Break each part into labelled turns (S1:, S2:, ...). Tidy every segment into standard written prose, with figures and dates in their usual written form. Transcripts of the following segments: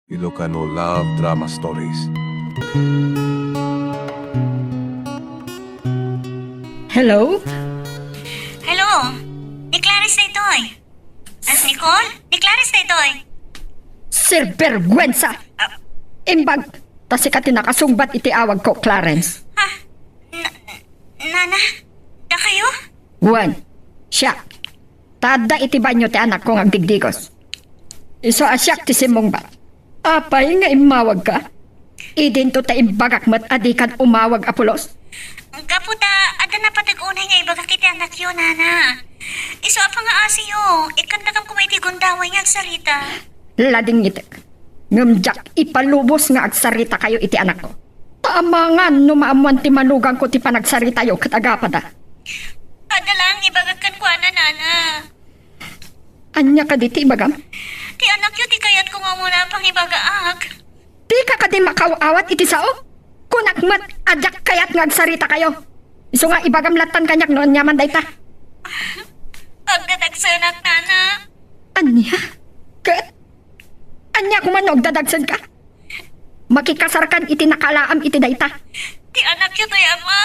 S1: Ilocano Love Drama Stories.
S2: Hello?
S3: Hello? Ni Clarice na ito eh. As Nicole? Ni Clarice na ito eh.
S2: Sir Bergwensa! Imbag, tasi ka tinakasungbat iti awag ko, Clarence.
S3: Ha? Nana? Da kayo?
S2: Juan, siya. Tada iti banyo ti anak kong agdigdigos. Iso asyak ti simong ba? Apay nga imawag ka? Idin to ta imbagak mat adikan umawag apulos?
S3: Kaputa, ada na patag-unay nga ibaga kiti anak yun, Nana. Iso apa nga asiyo. Ikanda kam kumaiti gundaway nga agsarita.
S2: Lading itik. Ngamjak ipalubos nga agsarita kayo iti anak ko. Tama nga numaamuan ti manugang ko ti panagsarita yo katagapada.
S3: Ada lang ibagakan ko, Nana.
S2: Anya ka diti ibagam?
S3: Ti anak yun, di kayat ko nga muna pang ibagaak.
S2: Di ka kadi makawawat iti sao? Kunak mat ajak kayat ngagsarita kayo. Iso nga ibagamlatan kanyak noon nyaman dayta.
S3: Pagdadagsanak, Nana.
S2: Anya? Kat? Anya kumanog dadagsan ka? Makikasarkan iti nakalaam iti dayta.
S3: Ti anak yun, ay ama.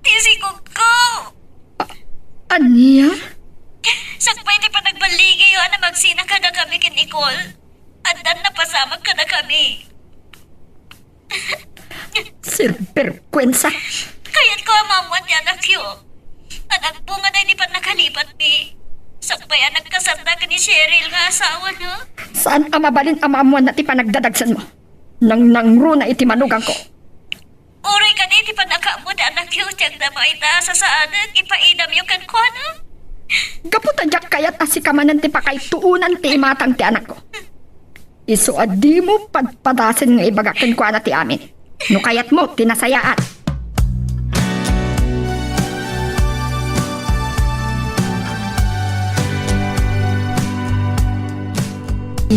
S3: Ti sikog ko.
S2: Anya?
S3: Sakpay ti panagbaligi yun na magsina ka na kami kin Nicole. Andan na pasamag ka na kami.
S2: Sir Bergwensa.
S3: Kaya't ko amamuan ni anak yun. Anak po nga na hindi pa nakalipat mi. Sakpay anak kasanda ka ni Cheryl nga asawa no.
S2: Saan amabalin amamuan na ti panagdadagsan mo? Nang nangro na iti manugang ko.
S3: Uray ka ni ti panakaamod anak yun. Tiyag na maita sa saanan. Ipaidam yung kankwana.
S2: Gaputa jak kayat asikamanan ti pakay tuunan ti imatang ti anak ko. Iso adi mo padpadasin nga ibagakin ko na ti amin. No kayat mo tinasayaan.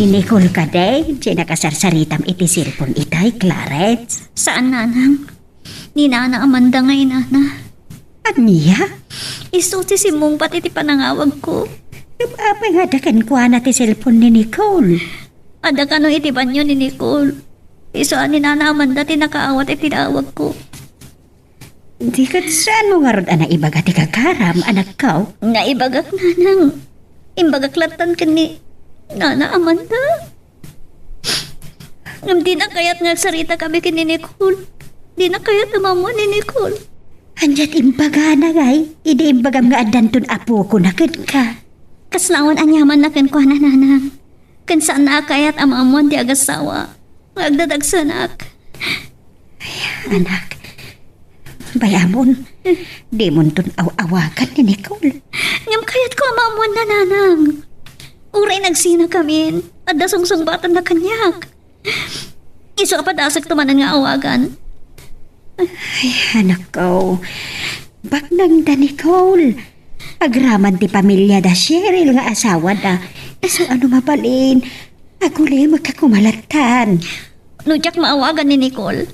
S4: Ni Nicole ka day, di nakasarsaritam iti cellphone itay, Clarence.
S3: Saan, Nanang? Ni Nana Amanda ngay, Nana.
S4: Aniya?
S3: Isuti si mong pati ti panangawag ko.
S4: Apay nga dakan kuha na ti cellphone ni Nicole.
S3: Ada ka no iti banyo ni Nicole. Iso ni Nana Amanda ti nakaawat iti awag ko.
S4: Di ka saan mo nga rod ana ibaga ti kakaram, anak kao?
S3: Nga ibagak, Nanang. Imbagaklatan ka ni Nana Amanda. Ngam di na kayat nga sarita kami kini Nicole. Di na kayat umamo ni Nicole.
S4: Anjat imbaga na gay, idi imbagam nga adan apo ko nakid ka.
S3: Kaslawan anyaman na kan ko na Nanang. Kan saan na kayat amamon di agasawa. Magdadagsanak.
S4: Anak, bayamon, di mo tun awakan ni Nicole.
S3: Ngam kayat ko amamon na Nanang. Uray nagsina kami. At dasong batan na kanyak. Iso kapadasak tumanan nga awagan.
S4: Ay, anak ko, baknang da Nicole. Agraman ti pamilya da Cheryl nga asawa da. Iso ano mabalin, aguli magkakumalatan.
S3: Nujak maawagan ni Nicole.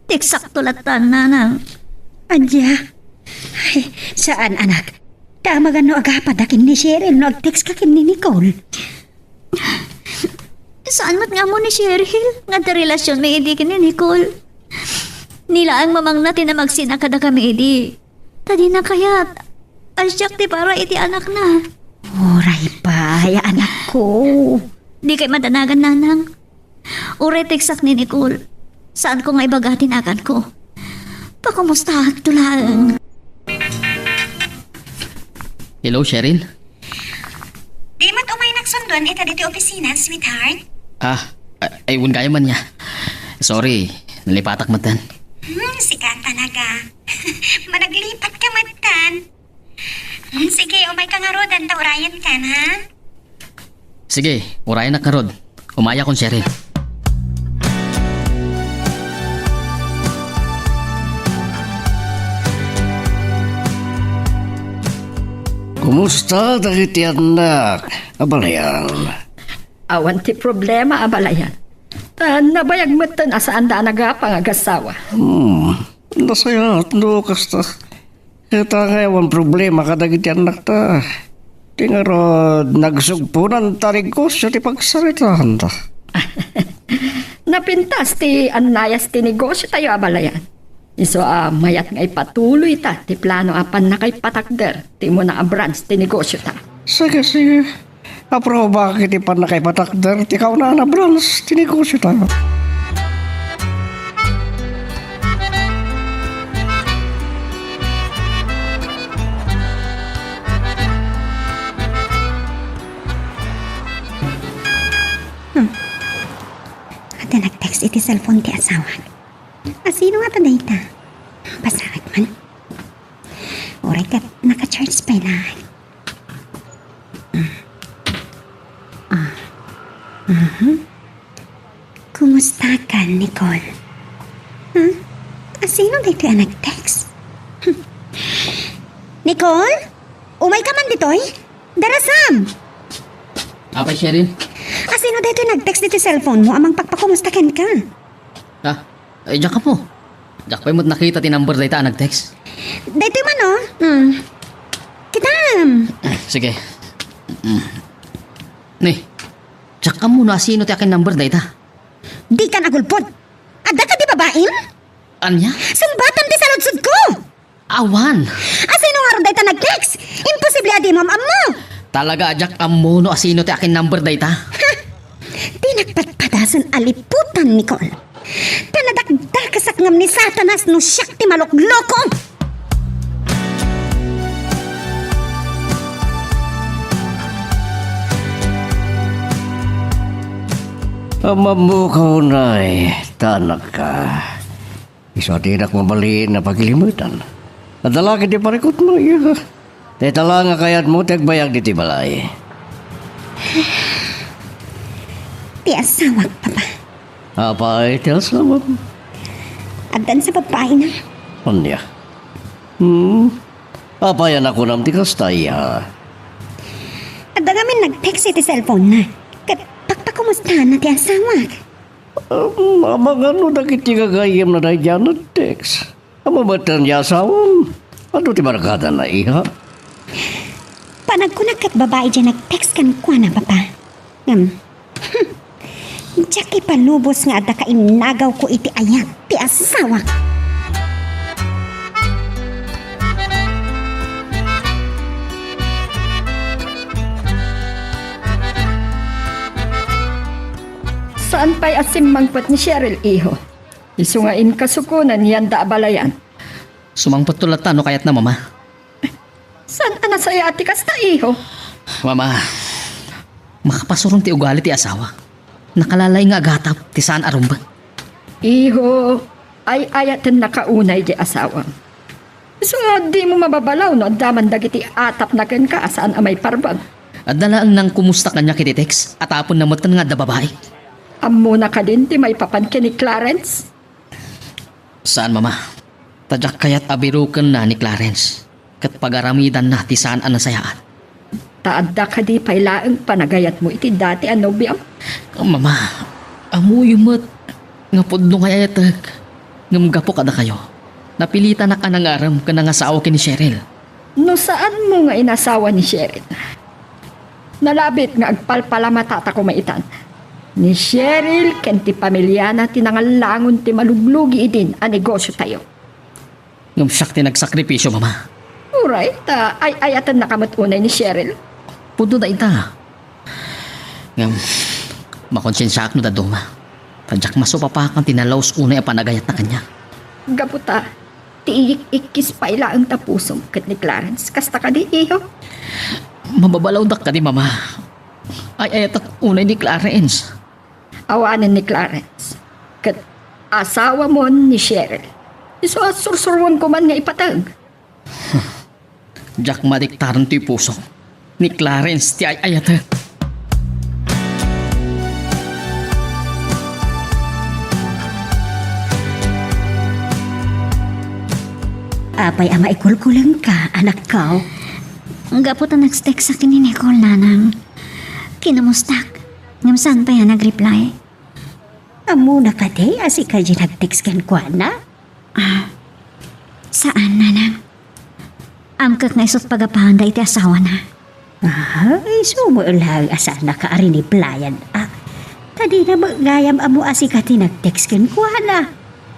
S3: Eksakto latan, Nanang.
S4: Anya, ay, saan anak? Tama no agapadakin ni Cheryl no agtext ka kin ni Nicole.
S3: Saan mat nga mo ni Cheryl? Nga da relasyon may idi ni Nicole. Nila ang mamang natin na magsinakada kami idi. Tadi na kayat. Asyak ti para iti anak na.
S4: Oray pa, ya anak ko.
S3: Di kay madanagan, Nanang. Uray teksak ni Nicole. Saan ko nga ibagatin akan ko? Pakumustahan to lang.
S5: Hello, Cheryl?
S3: Di mat umay nagsundon ita dito opisina, sweetheart.
S5: Ay, wun kaya man niya. Sorry, nalipatak matan.
S3: Sikat talaga. Managlipat ka matan. Sige, umay ka nga rodan, taurayan ka na.
S5: Sige, urayan na karod. Umaya kong Cheryl.
S6: Kumusta dagiti anak? Abalayan.
S2: Awan ti problema abalayan. Nabayag mo ito asaan da nagapang agasawa.
S6: Nasayat no kasta. Kita nga ewan problema kadagiti anak ta. Tingarod nagsugpunan tarig ko siya ti pagsaritahan ta.
S2: Napintas ti anayas ti negosyo tayo abalayan. Iso mayat nga ipatuloy ta ti plano apan na kay patakder ti mo na branch ti negosyo ta.
S6: Sige, sige. Apro bakit ipan na kay patakder, tikaw na branch, tinegosyo tayo.
S4: At nag-text iti cellphone ti asawa. Sino nga ta dayta? Pasakit man. Oray ka, naka-charge pa na. Kumusta ka, Nicole? Sino dito ang nag-text? Nicole? Umay ka man ditoy? Darasam!
S5: Apay, Cheryl?
S4: Sino dito yung nag-text dito cellphone mo amang pagpakumustakan ka?
S5: Ay, diyak ka po. Diyak pa mo't nakita ti number dayta nag-text.
S4: Dito man oh. Kitam!
S5: Sige. Ni, diyak ka muna sino ti akin number dayta.
S4: Di ka nagulpot. Ada ka di babaeng?
S5: Anya?
S4: Sumbatan di sa lutsud ko!
S5: Awan!
S4: Sino nga ron dito nag-text? Imposible adi mo, mo!
S5: Talaga ajak amuno asino ti akin number dayta.
S4: Di nagpatpadasan aliputan, Nicole. Tanadakdakasak ngam ni Satanas no siyak ti malukloko.
S6: Mamukaw na tanak ka. Iso tinak mabaliin na pagilimutan. Nadalaki di parikot mo, iya. Tetala nga kayat mo, tagbayag di tibalay.
S4: Ti asawag, papa.
S6: Apa ay tilasama mo?
S4: Adan sa babae na.
S6: Anya? Apa yan ako nam ti kastaya?
S4: Ada kami nag-text iti cellphone na. Kat pakpakumustahan na ti asawag.
S6: Amang ano dakit ti kagayam na dahi dyan na text. Amamatan niya asawam. Ano ti barakada na iha?
S4: Panagkunag kat babae dyan nag-text kan kwa na, papa. Diyak ipalubos nga ada ka inagaw ko iti ayat ti asawa.
S2: Saan pa'y asim mangpat ni Cheryl, iho? Isungain kasukunan yan da abalayan.
S5: Sumangpot tulatan no kayat na mama.
S2: Saan anasaya ati kasta, iho?
S5: Mama, makapasurong ti ugali ti asawa. Nakalalay nga agatap ti saan arumba.
S2: Iho, ay ayatan nakaunay di asawa. So, di mo mababalaw no, daman dagiti atap na ken ka saan amay parbag.
S5: At dalaan nang kumusta kanya kiti text at apon na matan nga da babae.
S2: Ammo na ka din ti may papankin ni Clarence.
S5: Saan mama? Tadyak kayat abirukan na ni Clarence. Kat pagaramidan na ti saan anasayaan.
S2: Taadda ka di pailaang panagayat mo iti dati ang nobyam.
S5: Mama, amuyo mo't nga pudlo nga ayatag. Ngamgapo ka na kayo. Napilitan na ka ng aram ka na nga sa awa ni Cheryl.
S2: No saan mo nga inasawa ni Cheryl? Nalabit nga agpalpala matata ko maitan. Ni Cheryl ken ti pamilya na tinangalangon ti maluglugi idin a negosyo tayo.
S5: Ngamsyak ti nagsakripisyo, mama.
S2: Alright, ay ayatan nakamutunay ni Cheryl.
S5: Pudo na ita. Ngam, makonsensya no da duma. Tadyak masupapakan tinalaos unay a panagayat na kanya.
S2: Gaputa, tiik-ikis pa ila ang tapusom kat ni Clarence. Kasta ka di, iho?
S5: Mababalaw dak ka di, mama. Ay ayat unay ni Clarence.
S2: Awanan ni Clarence. Kat asawa mo ni Cheryl. Iso sursurwan ko man nga ipatag.
S5: Jack madiktaran ti puso. Ni Clarence ti ayat.
S4: Apay ama ikulkulang ka, anak ko.
S3: Ang gaputa nag-text sa akin ni Nicole, nanang. Kinamustak. Ngam saan pa yan nag-reply?
S4: Amo na ka di, asi ka dyan nag-text kan kwa na?
S3: Saan, nanang? Amkak nga isot pagapahan da iti asawa na.
S4: Ay, sumuulag asa na ka arin ni Playan. Tadi na magayam amo asikati nag-text ken kuana.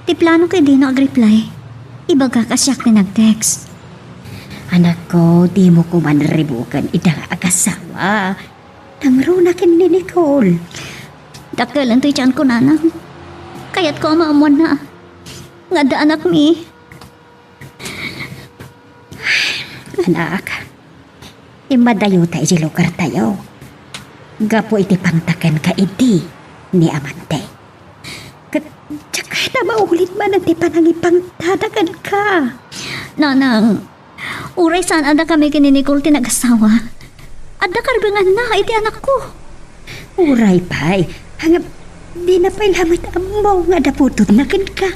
S3: Ti plano kay di na reply. Ibaga ka siya ni nag-text.
S4: Anak ko, di mo ko man ribukan idang agasawa. Nangrunakin ni Nicole.
S3: Dakal ang tiyan ko nanang. Kaya't ko maamuan na. Nga da anak mi.
S4: Anak, imadayo tayo si lugar tayo. Gapo iti pangtakan ka iti ni Amante. Tsaka na maulit man ang ti panangipangtadagan ka.
S3: Nanang, uray saan ada kami kini Nicole tinag-asawa. Ada karbangan na iti anak ko.
S4: Uray pa'y, hangap di na pa'y lamit mo nga daputod na kin ka.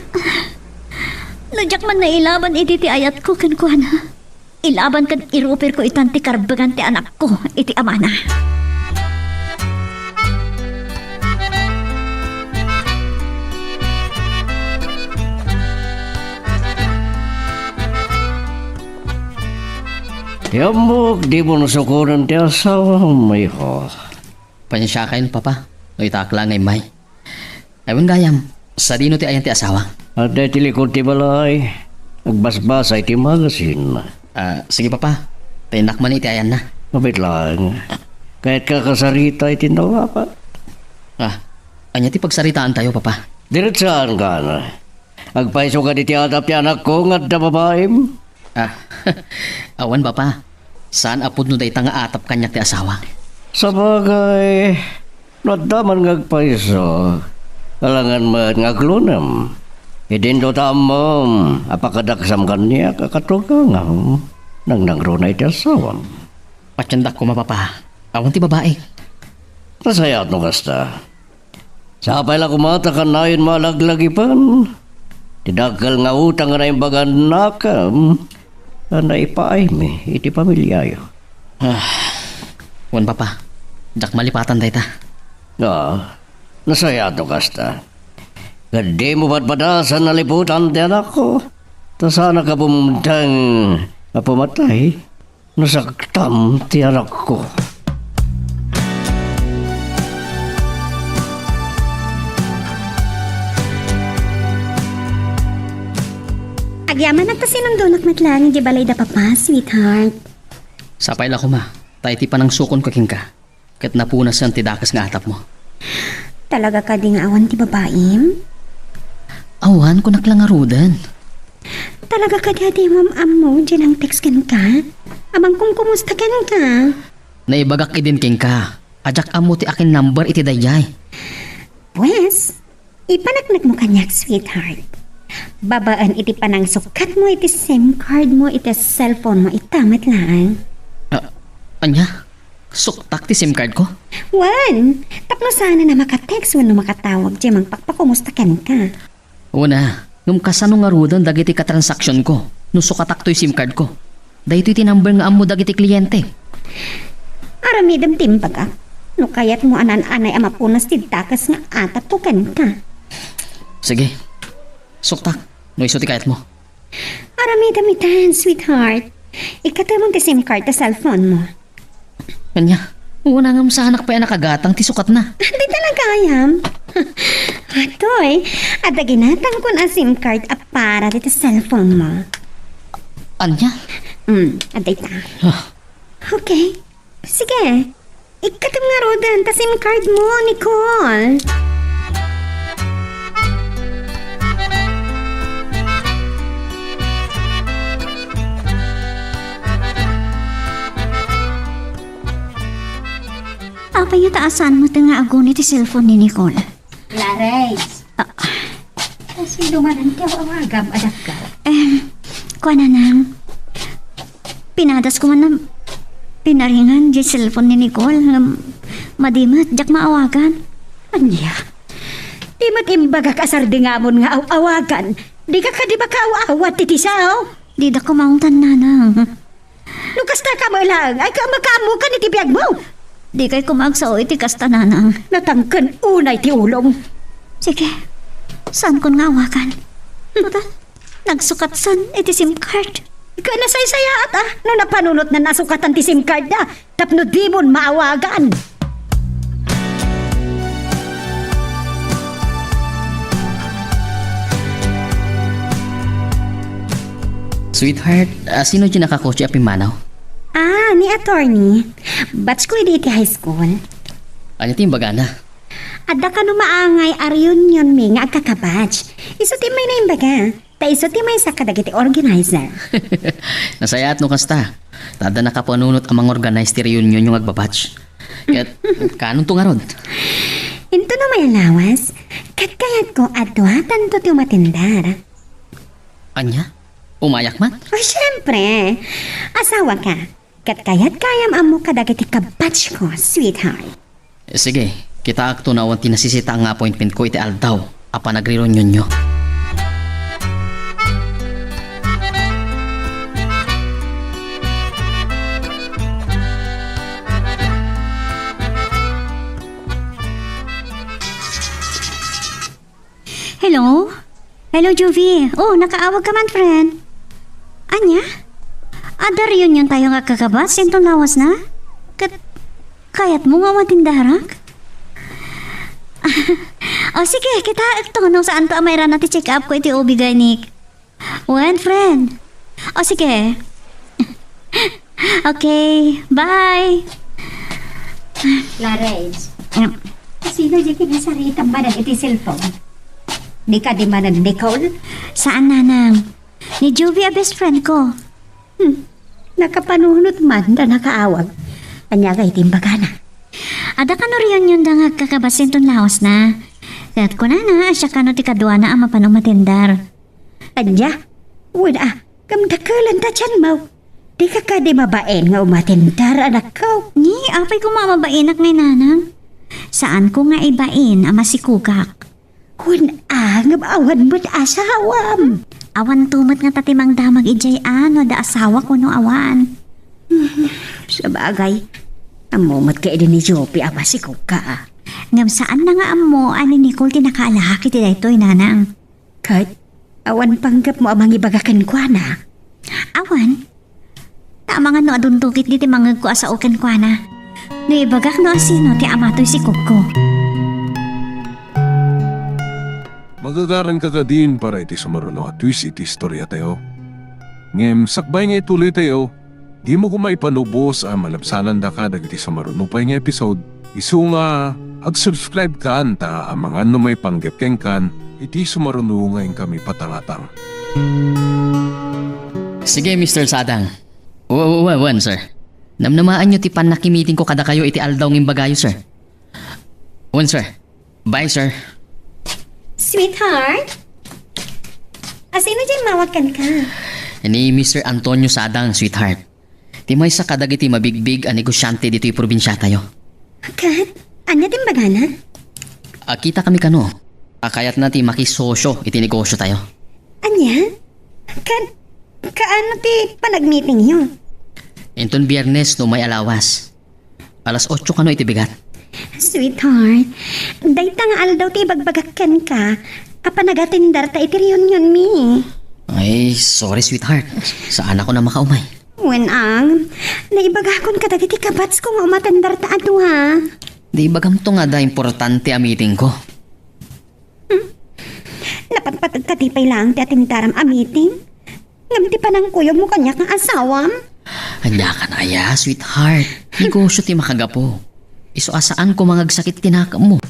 S3: Nadyak man na ilaban iti ti ayat ko kan kuana. Ilaban kan irupir ko itan ti karbangan ti anak ko iti amana.
S6: Yamok, di mo nasukuran ti asawa may ho.
S5: Panyasya kayo, papa. No itakla ngay may. Aywan gayam, sa dino ti ayan ti asawa.
S6: At dahil tilikod ti balay, nagbasbasay ti magasin.
S5: Sige papa, tinak man iti ayan na.
S6: Mabit lang. Kahit kakasarita iti nawapat.
S5: Anya ti pagsaritaan tayo, papa.
S6: Diretsaan ka na. Agpaiso ka di ti atap ti anak ko nga da babaim.
S5: Awan papa, saan apod no day nga atap kanyak ti asawa?
S6: Sa bagay, nadaman ngagpaiso. Kalangan man ngaglunam. Idin do tamom, apakadaksam kanya kakatugangaw. Nang nangrunay ti asawam.
S5: Patyandak ko mapapa, awan ti babae.
S6: Nasayat no kasta. Sapay lang kumata ka na yun malaglagi-pan. Tidakal nga utang na yung bagan nakam. Na ipaaymi, iti pamilyayo.
S5: Wan papa, jak malipatan day ta.
S6: Nasayat no kasta. Gadi mo ba't badasan na liputan ti anak ko? Ta sana ka pumundang mapumatay. Nasaktam ti anak ko.
S4: Agyaman at sinundunak matlang di balay da papa, sweetheart.
S5: Sapay la ko ma, tayo ti panang sukon ko king ka. Kat napunas ang tidakas nga atap mo.
S4: Talaga ka di nga awan ti babaim?
S5: Awan ko naklangarudan.
S4: Talaga ka di ma'am mo dyan ang text kan ka? Amang kung kumusta kan ka?
S5: Naibagak idin king ka. Ajak amo ti akin number iti dayay.
S4: Pues, ipanagnak mo kanyak, sweetheart. Babaan iti panang sukat mo iti SIM card mo iti cellphone mo itamat lang.
S5: Anya? Suktak ti SIM card ko?
S4: Wan, tapno sana na makatext wano makatawag dyan magpakpakumusta kan ka.
S5: Una, nung kasano nga rudan dagiti katransaksyon ko. Nung sukatak to'y SIM card ko. Dahito iti number nga amo dagiti kliyente.
S4: Aramidam timbaga. No kayat mo anan-anay amapunas ti takas nga atap po kan ka.
S5: Sige. Suktak. No iso ti kayat mo.
S4: Aramidam itan, sweetheart. Ikatamang ti SIM card ta cellphone mo.
S5: Kanya, una nga sa anak pa yan nakagatang ti sukat na.
S4: Di talaga ayam. Atoy, ada ginatang ko na SIM card para dito cellphone mo.
S5: Anya?
S4: Aday ta. Okay. Sige. Ikatam nga rodan ta SIM card mo, Nicole.
S3: Apa yung taasan mo nga agun iti cellphone ni Nicole?
S4: Lares. Kasi dumanan ti awagam adak ka.
S3: Kuha na nang. Pinadas ko man na pinaringan di cellphone ni Nicole. Madimat, jak maawagan.
S4: Anya? Di matimbaga kasardi nga mon nga awagan. Di ka di ba kaawat titi sao?
S3: Di da kumaungtan na nang.
S4: Lukas na ka mo lang. Ay ka makamu ka ni tibiyag mo.
S3: Di kay kumagsao iti kasta na nang.
S4: Natangkan unay ti ulong.
S3: Sige, saan ko nga awagan? Total, nagsukat san iti SIM card.
S4: Ikaw na say-saya at no napanunot na nasukatan ti SIM card na tapno di mon maawagan.
S5: Sweetheart, sino dyan nakakotse apimanaw?
S4: Ni attorney. Batch ko iti high school.
S5: Anya timbaga na.
S4: Adda ka no maangay aryon yun mi nga agkakabatch. Isuti may na imbaga. Ta isuti may sa kadagiti organizer.
S5: Nasayat no kasta. Tada nakapanunot ang mga organized reunion yung agbabatch. Kat kanon to nga rod?
S4: Into no may lawas. Katkayat ko adwa tanto ti matindar.
S5: Anya? Umayak man?
S4: O syempre. Asawa ka. Katkayat kayam amo kadagiti kabatch ko, sweetheart.
S5: Sige, kita akto na awan tinasisita ang appointment ko iti aldaw. Apa nagre-reunion nyo.
S3: Hello? Hello, Juvie. Oh, nakaawag ka man, friend. Anya? Ada reunion tayo nga kakabas, sintong lawas na? Kayat mo nga matindarak? O sige, kita ito nung saan to amayra natin check up ko iti ubigay ni Wen, friend. O sige. Okay, bye.
S4: Larage. Sino di kinasaritan ba iti cellphone? Di ka di man Nicole?
S3: Saan, nanang? Ni Juvie, a best friend ko.
S4: Nakapanunot man na nakaawag. Anya ka itimbaga na.
S3: Ada ka no reunion da nga kakabas sintong lawas na. Kaya't ko na siya ka no ti kadwa na ang mapanong matindar.
S4: Anya? Wala, kamdakalan ta dyan mo. Di ka ka di mabaen nga umatindar anak ko.
S3: Ni, apay ko mamabainak ngay nanang. Saan ko nga ibain ama si Kukak?
S4: Nga awan mo't asawam.
S3: Awan tumot nga tatimang damag ijay ano da asawa ko no awan.
S4: Sa bagay, amumat ka edin ni Jopi ama si Kuka.
S3: Ngam saan na nga amo ani Nicole tinakaalaki ti daytoy nanang.
S4: Kat, awan panggap mo amang ibagakan kwa na.
S3: Awan? Tama nga no adundukit di ti mangag ko asa uken kwa na. No ibagak no asino ti amatoy si Kuko.
S1: Magagaran ka din para iti sumaruno at twist iti istorya tayo. Ngem, sakbay nga ituloy tayo. Di mo kumay panubos ang malabsanan da ka dagiti sumaruno pa nga episode. Isu nga, ag-subscribe ka anta ang mga may panggap keng kan, iti sumaruno ngayon kami patangatang.
S5: Sige, Mr. Sadang. Wan, sir. Namnamaan nyo ti pan nakimiting ko kada kayo iti aldaw ng bagayo, sir. Wan, sir. Bye, sir.
S4: Sweetheart? Asino dyan mawakan ka?
S5: Ni Mr. Antonio Sadang, sweetheart. Ti may sa kadagiti mabigbig a negosyante dito'y probinsya tayo.
S4: Kat, anya din bagana?
S5: Kita kami kano. Kayat na ti makisosyo iti negosyo tayo.
S4: Anya? Kaano ti panag-meeting yun?
S5: Inton biyernes no may alawas. Alas 8 kano iti bigat.
S4: Sweetheart, dayta nga aldaw ti bagbagakan ka. Apa nagatindar ta iti reunion mi.
S5: Ay, sorry sweetheart. Saan ako na makaumay?
S4: Wenang, naibagakon ka dagiti kabats ko nga umatandar ta ato ha.
S5: Di bagam to nga da importante a meeting ko.
S4: Napatpatag ka ti pay lang ti atindaram a meeting. Ngam ti panang kuyog mo kanya kang asawam.
S5: Handa ka na ya, sweetheart. Negosyo ti makagapo. Iso asaan ko mangagsakit tinakam mo.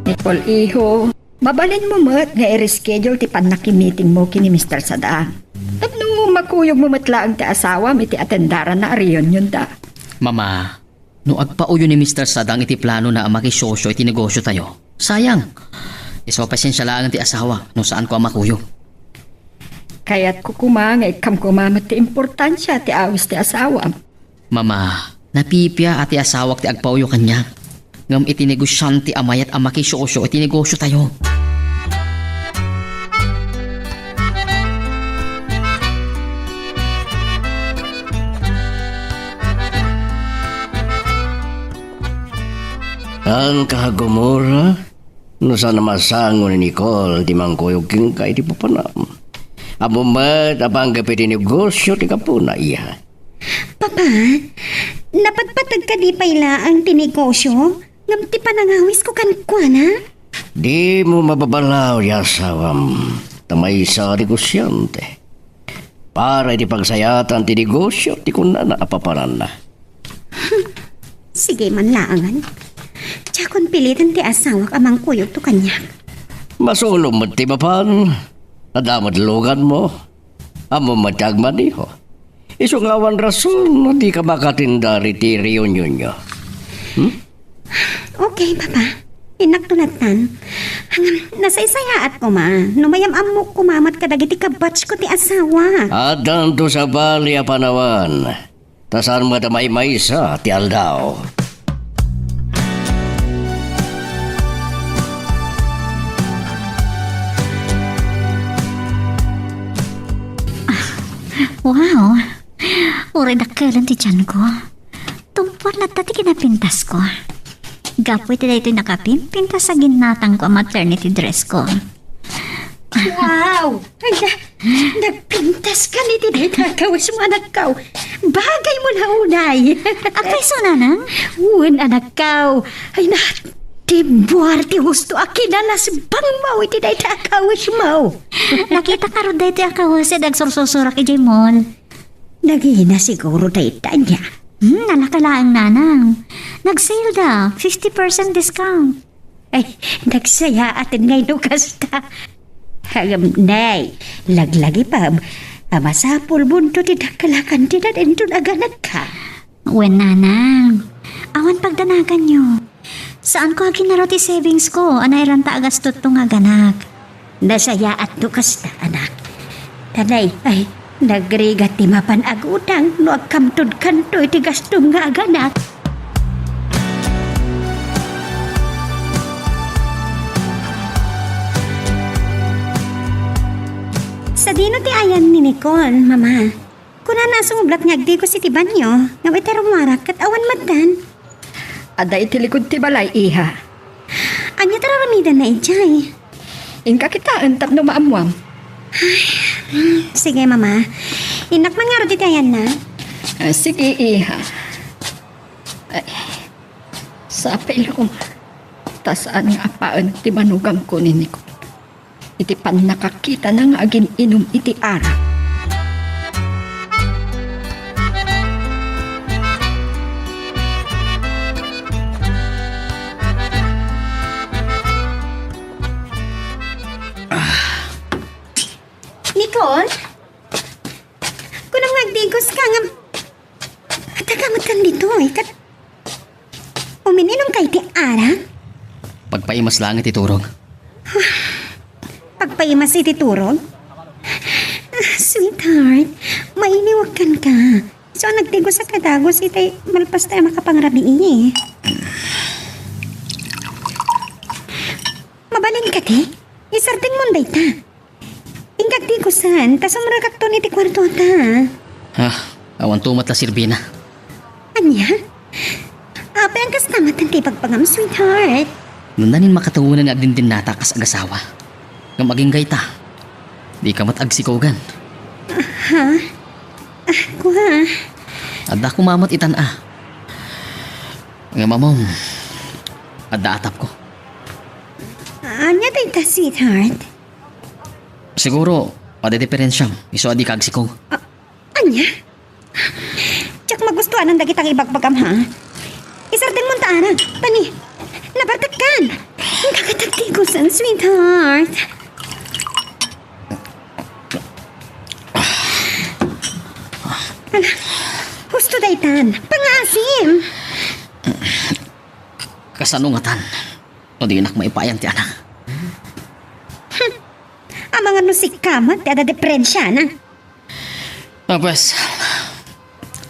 S2: Nicole iho, mabalin mo mat nga i-reschedule ti panaki-meeting mo kini Mr. Sadang. At no makuyog mo matlaang ti asawa iti atendaran na reunion da.
S5: Mama, no agpauyo ni Mr. Sadang iti plano na makisosyo iti negosyo tayo. Sayang. Iso pasensya lang ti asawa no saan ko makuyog.
S2: Kaya't kukuma nga ikam kumamat ti importansya ti awis ti asawa.
S5: Mama, napipya ati asawak ti agpauyo kanya. Ngam iti negosyante amayat makisosyo iti negosyo tayo.
S6: Ang kahagumura, no sana masango ni Nicole, di mangkuyog king ka iti papanam. Amumat, abang gapi di negosyo, di ka po na iya.
S4: Papa, Napagpatag ka di paila ang tinegosyo? Ngam ti panangawis ko kan kuana?
S6: Di mo mababalaw, yasawam. Tamay sa negosyante. Para di pagsayatan ti negosyo, ti kuna na apapanan na.
S4: Sige man laangan. Tsakon pilitan ti asawak amang kuyog to kanya.
S6: Masulong mo ti mapan. Nadamad lugan mo. Amo matag maniho. Isungawan rason na di ka makatindari ti reunion nyo.
S4: Okay, papa. Inaktulatan. Hangam, nasaysayaat ko ma. Numayam amok kumamat ka dagiti kabatch ko ti asawa.
S6: Adan to sa bali a panawan. Tasan mo damay maysa ti aldaw.
S3: Wow! Uri dakkelan ti tiyan ko. Tumpar na tati kinapintas ko. Gapoy ti daytoy nakapimpintas sa ginatang ko ang maternity dress ko.
S4: Wow! Ay, nagpintas ka ni tinatakawas mo anak kaw. Bagay mo na unay.
S3: Akay so nanang?
S4: Uwan anak kaw. Ay na, tibuar ti husto akina nasbang mau iti day takawas mo.
S3: Nakita ka ro daytoy akawas e dagsursusurak ijay mall.
S4: Nagihina siguro day tanya.
S3: Nalakalaang nanang. Nag-sale da. 50% discount.
S4: Ay, nagsaya atin ngay nukas ta. Hagam, nay, laglagi pa. Amasapul bunto ti dakalakan ti na dentun aganag ka.
S3: Wen nanang. Awan pagdanagan nyo. Saan ko ginaro ti savings ko? Anay ranta agastot to nga ganak.
S4: Nasaya at nukas ta, anak. Tanay, ay, nagrigat ti mapan agutang no agkamtod kanto iti gastom nga aganak. Sa dino ti ayan ni Nicole, mama. Kuna nasong ublat nga agdi ko si Tibanyo, nga may tarumarak kat awan matan.
S2: Ada iti likod ti balay, iha.
S4: Anya tararamidan na ijay.
S2: Inka kita antap no maamwam.
S4: Sige, mama. Inak man nga ro ti ayan na.
S2: Sige, iha. Ay, sa apel ko. Tasaan nga apaan ti manugam ko ni Nicole. Iti pan nakakita na nga agin inom iti ara.
S4: Nicole? Kunang nagdigos ka nga... Atagamot kang dito eh. Umininom kay ti ara?
S5: Pagpaimas lang iti turog.
S4: Pagpaimas iti turog? Sweetheart, mainiwakan ka. So, nagdigos sa kadagos iti malpas tayo makapangrabi eh. Mabalin ka ti? Isarting mo day ta. Ingkag digusan, tas umrakak to ni ti kwarto ta.
S5: Ha, awan tumat la sirbina.
S4: Anya? Apa ang kastamat ang ti pagpangam, sweetheart?
S5: Nandanin makatawanan nga agdindin nata kas agasawa. Nga maging gayta. Di ka matagsikawgan.
S4: Kuha.
S5: Adda ko mamat itan Nga mamong. Adda atap ko.
S4: Anya day ta, sweetheart?
S5: Siguro, padidiferensyam. Iso adi kagsikaw.
S4: Anya? Tsak magustuhan ang dagitang ibagbagam, ha? Isartin mo taana. Tani, nabartakan. Ang kakatagtigusan, sweetheart. Husto daytan. Pangasim.
S5: Kasanungatan. O di nak maipayan ti anak.
S4: Ang mga nusik kamat, ada deprensya na.
S5: Pues,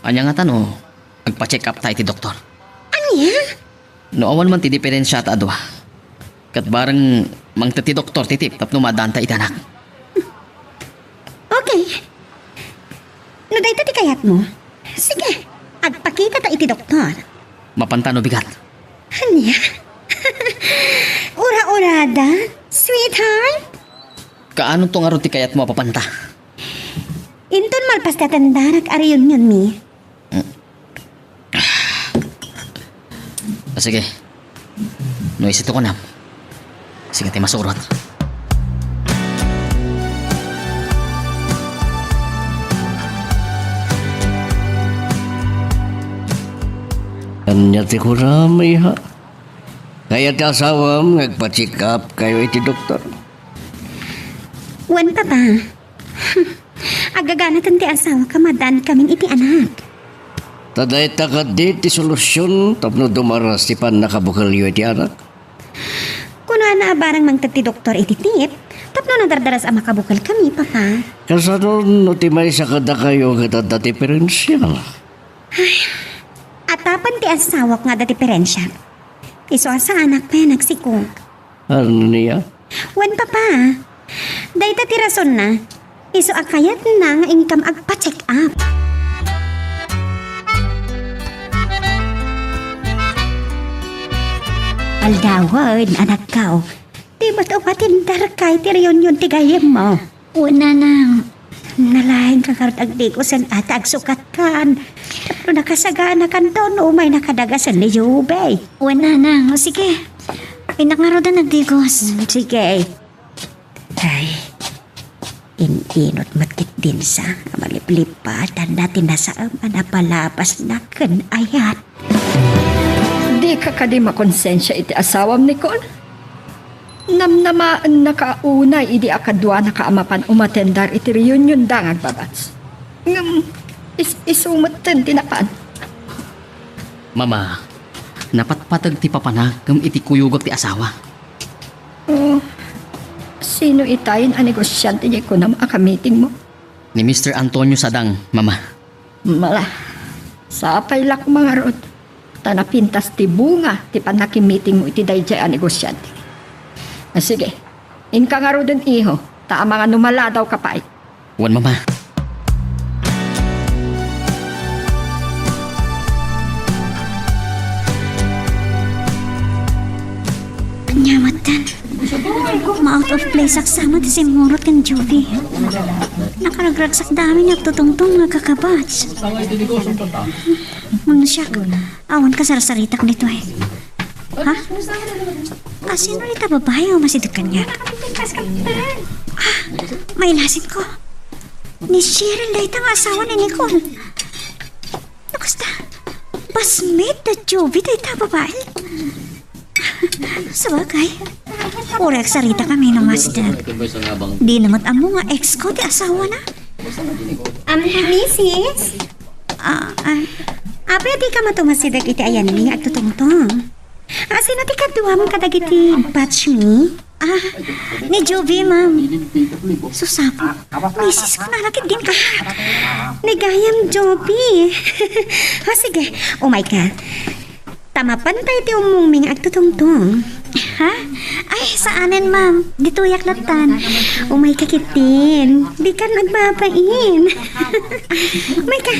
S5: anya nga tano, agpa-check up tayo ti doktor.
S4: Anya?
S5: No awan man ti diferensya ta adwa. Kat bareng mang ti doktor titip tapno madanta itanak.
S4: Okay. No dayta ti kayat mo? Sige, agpakita ta iti doktor.
S5: Mapantano bigat.
S4: Anya? Ura-urada? Sweetheart?
S5: Kaano tong arot ti kayat mo papanta?
S4: Inton malpas tatandarak ariyon yun mi.
S5: Sige. Noisito ko na. Sige tayo masurot.
S6: Kanya ti ko ramay ha. Kaya ti asawam nagpa-check up kayo iti doktor.
S4: Wan pa ba? Agaganatan ti asawa ka madan kaming iti anak.
S6: Taday takad di ti solusyon tapno dumaras ti pan nakabukalyo iti anak.
S4: Kuna na barang mangtati doktor iti tip, tapno nadardaras ang makabukal kami, papa.
S6: Kasaron no ti may sakada kayo katad dati diferensyal.
S4: Atapan ti asawa ko nga da diferensya. Iso sa anak pa yan nagsikog.
S6: Ano niya?
S4: Wan papa, dahita ti rason na, iso akayat na nga income agpa-check up. Aldawad, anak kao. Di ba't upatin darkay ti reunion ti gayem mo?
S3: Una nang.
S4: Nalahin ka karat agdi ko san ata agsukat kan. Pero nakasagana kan to no may nakadagasan ni Jube.
S3: Una nang. O sige. Pinaknarodan nagdigos.
S4: Sige. Ay, inot matkit din sa maliplipatan natin nasa manapalapas na kan ayat.
S2: Di ka kadi makonsensya iti asawam Nicole. Namnamaan nakaunay idi akadwa nakaamapan umatendar iti reunion dangag babats. Isumatan tinapan.
S5: Mama, napatpatag ti papana kung iti kuyugok ti asawa.
S2: Oh, sino itayin ang negosyante niya ko na makamiting mo?
S5: Ni Mr. Antonio Sadang, mama.
S2: Mala, sapay lak mga rod. Tanapintas ti bunga ti panakimiting mo iti dayjay ang negosyante. Sige, inka nga ro din iho, ta mga numala daw kapay.
S5: Wan mama.
S3: Anyamatan. Ma-out of place aksama ti simurot kan Jovi. Nakaragragsak dami nagtutungtong nga kakabats. Mga siyak, awan ka sarasaritak nito eh. Ha? Sino nita babae o masidot kanya? May lasin ko. Ni Cheryl na itang asawa ni Nicole. Nakusta? Basmate na Jovi na itang babae. Sabagay. Urek sarita kami ng masdad. Di naman ang mga ex ko di asawa na.
S4: Mrs. Pwede ka matumasidag iti ayan ni at tutungtong. Sino ti kadwa mong kadagiti batch me?
S3: Ni Jovi, ma'am.
S4: Susapo. Misis ko nalakit din ka. Nigayam Joby. Sige, umay ka. Tamapantay ti umuming at tutungtong.
S3: Ha? Ay, saanin, ma'am? Dito yaklatan.
S4: Umay ka kitin. Di ka nagbabain. Umay ka.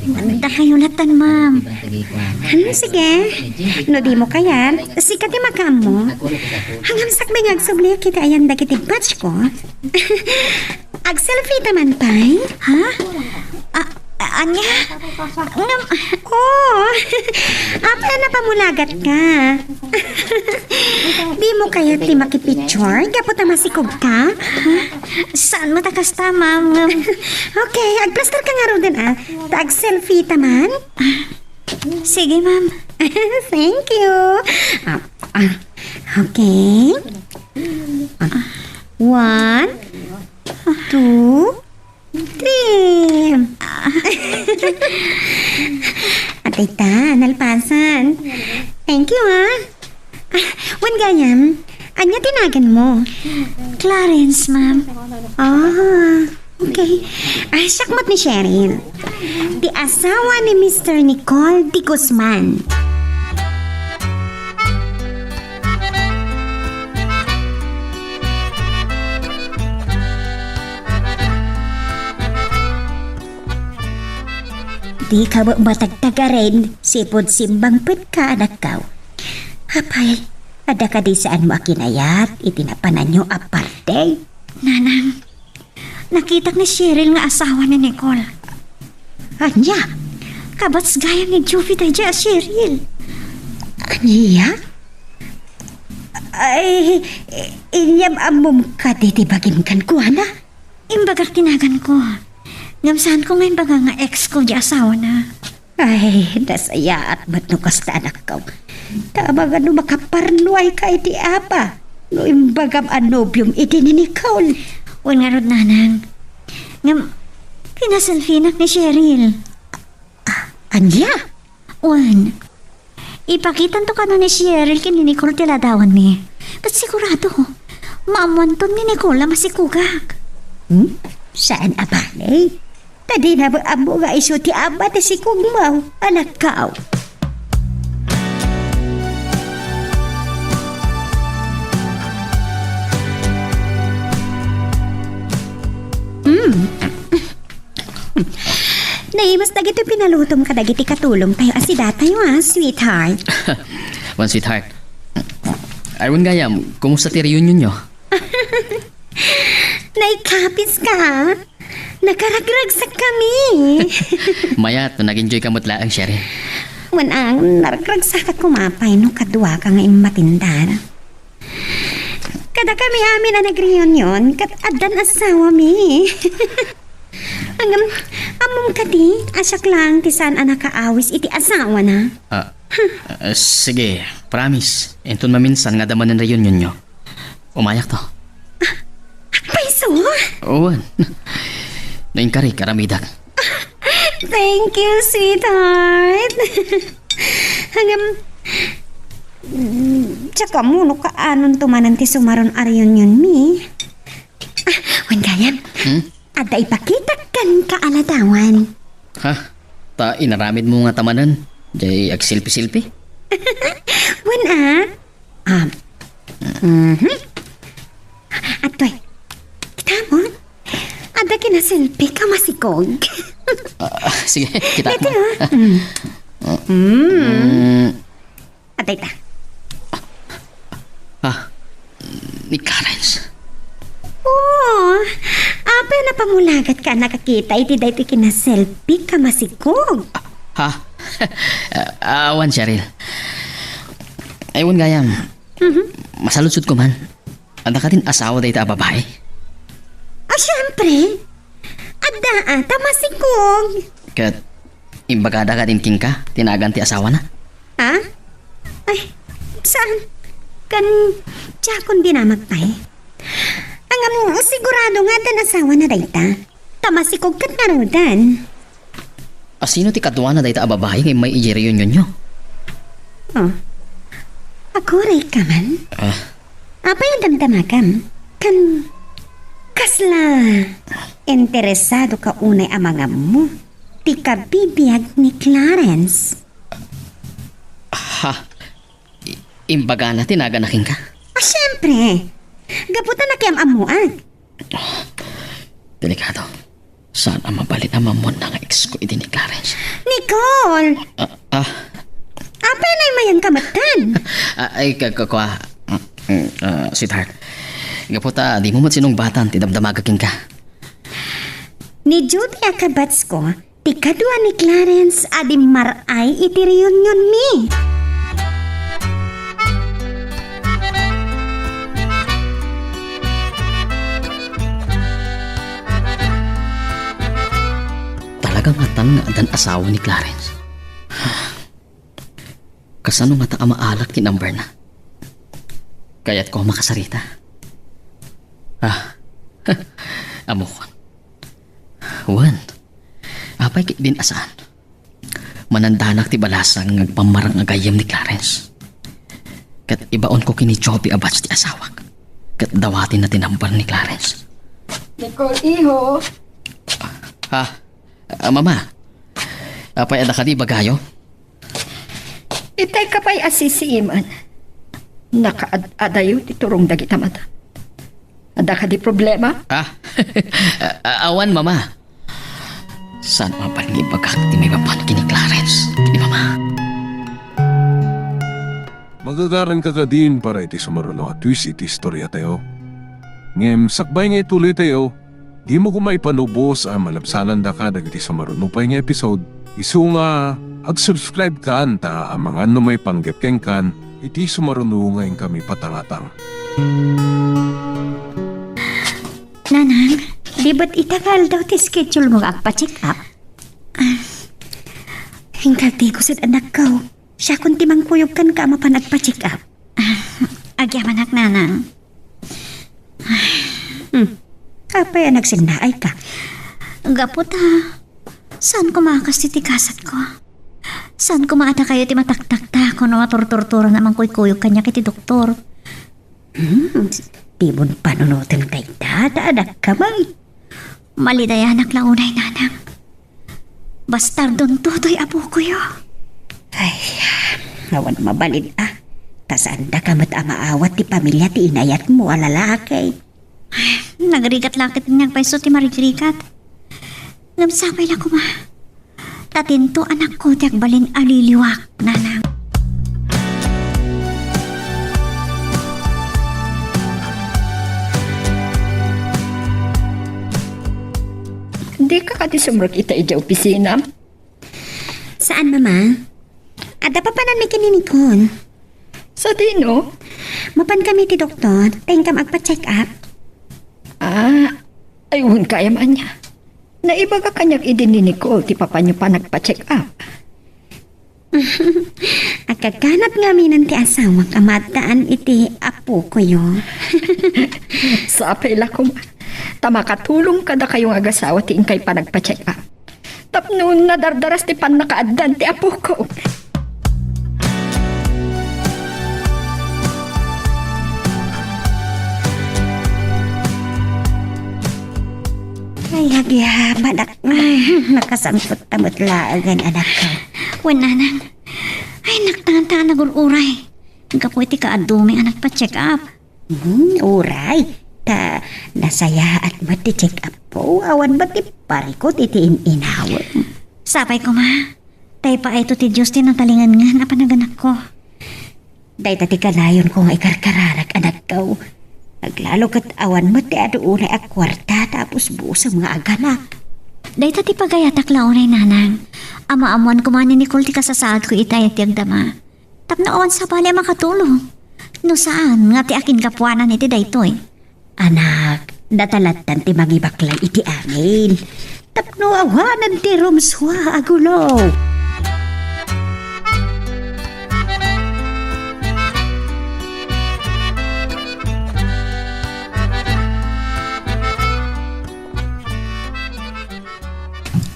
S3: Manda kayo latan, ma'am.
S4: Sige. No di mo kaya. Sikat yung makam mo. Hanggang sakbay nga agsubli kita ayan dagiti batch ko. Ag-selfie taman pay.
S3: Ha? Anya?
S4: Apa na pamulagat ka. Di mo kaya ti makipicture? Gapot na masikog ka?
S3: Saan mo takasta, ma'am?
S4: Okay, agplaster ka nga ro din Ag-selfie taman?
S3: Sige, ma'am.
S4: Thank you. Okay. 1, 2, 3. Atay ta, nalpasan. Thank you, Wan ganyan, anya tinagan mo?
S3: Clarence, ma'am.
S4: Okay. Sakmat ni Cheryl. Di asawa ni Mr. Nicole Di Guzman. Di ka ba matagtaga rin, sipod simbang pet ka anak ka. Hapay, ada ka di saan mo akinayat, itinapanan nyo aparte.
S3: Nanang, nakita ni Cheryl nga asawa ni Nicole.
S4: Anya?
S3: Kabats gaya ni Jupiter dya, Cheryl.
S4: Aniya? Ay, inyam amom ka diti bagimkan ko, ana?
S3: Imbagak tinagan ko. Ngamsaan ko ngayon baga nga ex ko di asawa na.
S4: Ay, nasaya at matnukas na anak ko. Tama nga no makaparnuay ka iti apa. No imbagam anobium iti ni Nicole.
S3: Wan nga rod nanang. Ngam, pinaselfinak ni Cheryl.
S4: Anya?
S3: Wan, ipakitan to ka na ni Cheryl kini Nicole tiladawan mi. Ba't sigurado, maamuanton ni Nicole na masikugak.
S4: Saan abale? Tadi na ba amo nga iso ti ama ti si Kugmaw, anak kao. Naimas na gito pinalutom ka dagiti katulong tayo asida tayo sweetheart.
S5: Wan, sweetheart. Ayun gayam, kumusta ti reunion nyo?
S4: Naikapis ka? Nakaragragsak kami.
S5: Mayat, nag-enjoy ka mo't laang, Cheryl.
S4: Wanang naragragsak ka kumapay no kadwa ka nga matindar. Kada kami amin na nag-reunion, kat adan asawa mi. Among kadi, asak lang tisan anak kaawis iti asawa na.
S5: Sige, promise. Entun maminsan nga daman ng reunion nyo. Umayak to.
S4: Paiso?
S5: Wan. Naingkari, karamidag.
S4: Thank you, sweetheart. Tsaka mo, no kaanon tumanan ti sumaron a reunion mi. Wan gayam, ada ipakita kan kaaladawan.
S5: Ha? Ta inaramid mo nga tamanan. Jay agsilpi-silpi.
S4: Wan Atoy, kita mo? Ada kinaselfie ka masikog.
S5: Sige, kita
S4: Ito
S5: mo.
S4: Atay ta.
S5: Ni Clarence.
S4: Oo, apa na pamulagat ka nakakita iti dahi kinaselfie ka masikog.
S5: Ha? Awan, Cheryl. Ayun gayam. Masaludsod ko man. Anda ka din asawa dahi ta babae.
S4: Siyempre. Ada ata masikog.
S5: Kat imbagada ka din king ka, tinagan ti asawa na.
S4: Ha? Ay, saan? Kan, tsakon dinamagpay. Sigurado nga tan asawa na dayta. Tamasikog kat narudan.
S5: Sino ti kadwa na dahi ta babae ngay may i-reunion nyo?
S4: Oh, ako rin ka man. Apa yung damdamagam? Kan, kasla, interesado ka unay amangam mo. Ti kabibiyag ni Clarence.
S5: Ha? Imbaga na tinagan na king ka?
S4: Siyempre. Gaputan na kayam amuan.
S5: Delikado. Saan ang mabalit ang mamon na nga ex ko iti ni Clarence?
S4: Nicole! Apa na mayang kamatan?
S5: Ay, kakwa. Sweetheart. Gaputa, di mo mat sinong batan, ti damdamagaking ka.
S4: Ni Judy akabats ko, ti kadwa ni Clarence adi maray iti reunion mi.
S5: Talagang hatan nga dan asawa ni Clarence. Kasano nga ta maalat kinamber na. Kaya't ko makasarita. Amo ko. Wan, apay kit din asaan. Manandanak ti balasang ngagpamarang agayam ni Clarence. Kat ibaon ko kini Joby abats ti asawak. Kat dawatin na tinambar ni Clarence.
S2: Nicole, iho.
S5: Mama, apay ada ka di bagayo?
S2: Itay ka pa'y asisiiman. Nakaadayo ti turong dagita mata. Ada ka di problema?
S5: Awan, Mama. Saan mapaling ibagak ti may bapan kini Clarence? Kini Mama.
S1: Magagaran ka din para iti sumaruno at twist iti istorya tayo. Ngem sakbay nga ituloy tayo, Di mo kumay panubos ang malabsanan da ka dagiti sa marunupay nga episode. Isu nga ag-subscribe ka ta ang mga may panggapkeng kan iti sumarunungayin kami patangatang.
S4: Nanang, di ba't itagal daw ti schedule mo agpa-check up? Hingkag di ko sad anak ko. Siya kung timang kuyog kan ka mapan agpa-check up.
S3: Agyaman ak nanang.
S4: Kapay nagsinnaay ka.
S3: Gapot ha. Saan ko makakastitikasan ko? Saan ko maata kayo ti mataktakta kung maturturtura naman kuy-kuyog kanya kiti doktor?
S4: Di mo panunutin kay dada, anak kamay.
S3: Malidayanak lang unay nanang. Bastardon tutoy apo ko yo.
S4: Ay, nawan mabalid ah. Tasaan da ka mat amaawat ti pamilya ti inayat mo alalaki.
S3: Nagrigat-lakit niyang paiso ti marigrigat. Namsabay lang ko ma. Tatinto anak ko ti agbalin aliliwak, nanang.
S2: Di ka kati sumrok ita ija opisina.
S4: Saan, mama? Ada pa panan may kininikon.
S2: Sa dino?
S4: Mapan kami ti doktor, tayong agpa-check up.
S2: Ayun kaya man niya. Naibaga kanyang idin ni Nicole, ti papa niyo pa nagpa-check up.
S4: Agkaganap nga minan ti asawang kamataan iti apo ko yo.
S2: Sa apela ko, tamakatulong kada kayong agasawa ti ingkay pa nagpa-check up. Tapno nadardaras ti pan nakaadan ti apo ko.
S4: Ay, agyaman ak. Nakasangkot tamot laagan anak ko.
S3: Wan nanang. Ay naktangan-tangan nagururay. Kapoy ti kaadumi anak pa check up.
S4: Uray. Ta, nasaya at mati check up po. Awan ba ti parikot iti inawon.
S3: Sapay ko ma. Tay pa ito ti Diyos ti natalingan nga napanaganap ko.
S4: Day tati kanayon ko nga ikarkararag anak ko. Naglalo kat awan mo ti aduunay ak kwarta tapos buos ang mga aganak.
S3: Day ti pagayatak launay nanang. Ama-amuan ko man ni Nicole ti kasasaad ko itay ti agdama. Tapno awan sa bali makatulong. No saan nga ti akin kapuanan iti daytoy.
S4: Anak, datalatan ti magibaklay iti amin. Tapno awanan ti rumswa agulo.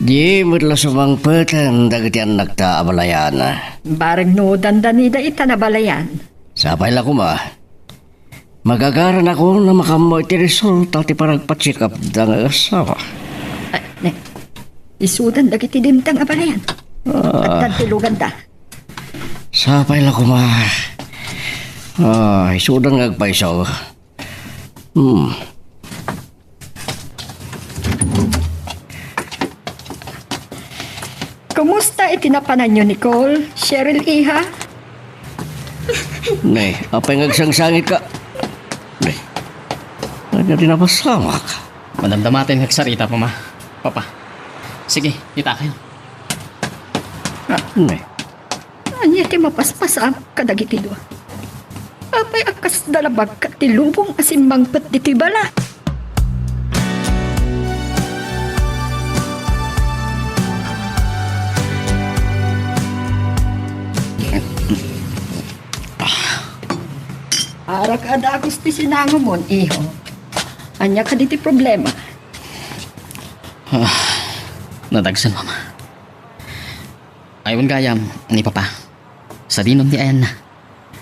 S6: Di mutla sumangpatan dagiti anak ta abalayana.
S2: Barag no dandanida ita na balayan.
S6: Sapay la kuma. Magagaran ako na makamoy ti resulta ti paragpa-check up da nga asawa.
S2: Isudan dagiti dimtang abalayan. At tantilugan da.
S6: Sapay la kuma. Isudan nga agpaisaw.
S2: Kumusta itinapanan niyo, Nicole? Cheryl Iha?
S6: Nay, apay ngagsangsangit ka. Nay, ano rin napasama ka?
S5: Madamdamatin nagsarita pa ma. Papa. Sige, kita kayo.
S6: Nay,
S2: Anya ti mapaspasam kadagiti dua. Apay akas dalabag ka ti lubong asimbang pet diti bala. Ara ka da agos ti sinangomon, iho. Anya ka diti problema.
S5: Nadagsan mama. Ayun gayam ni papa. Sa dinom ti ayan na.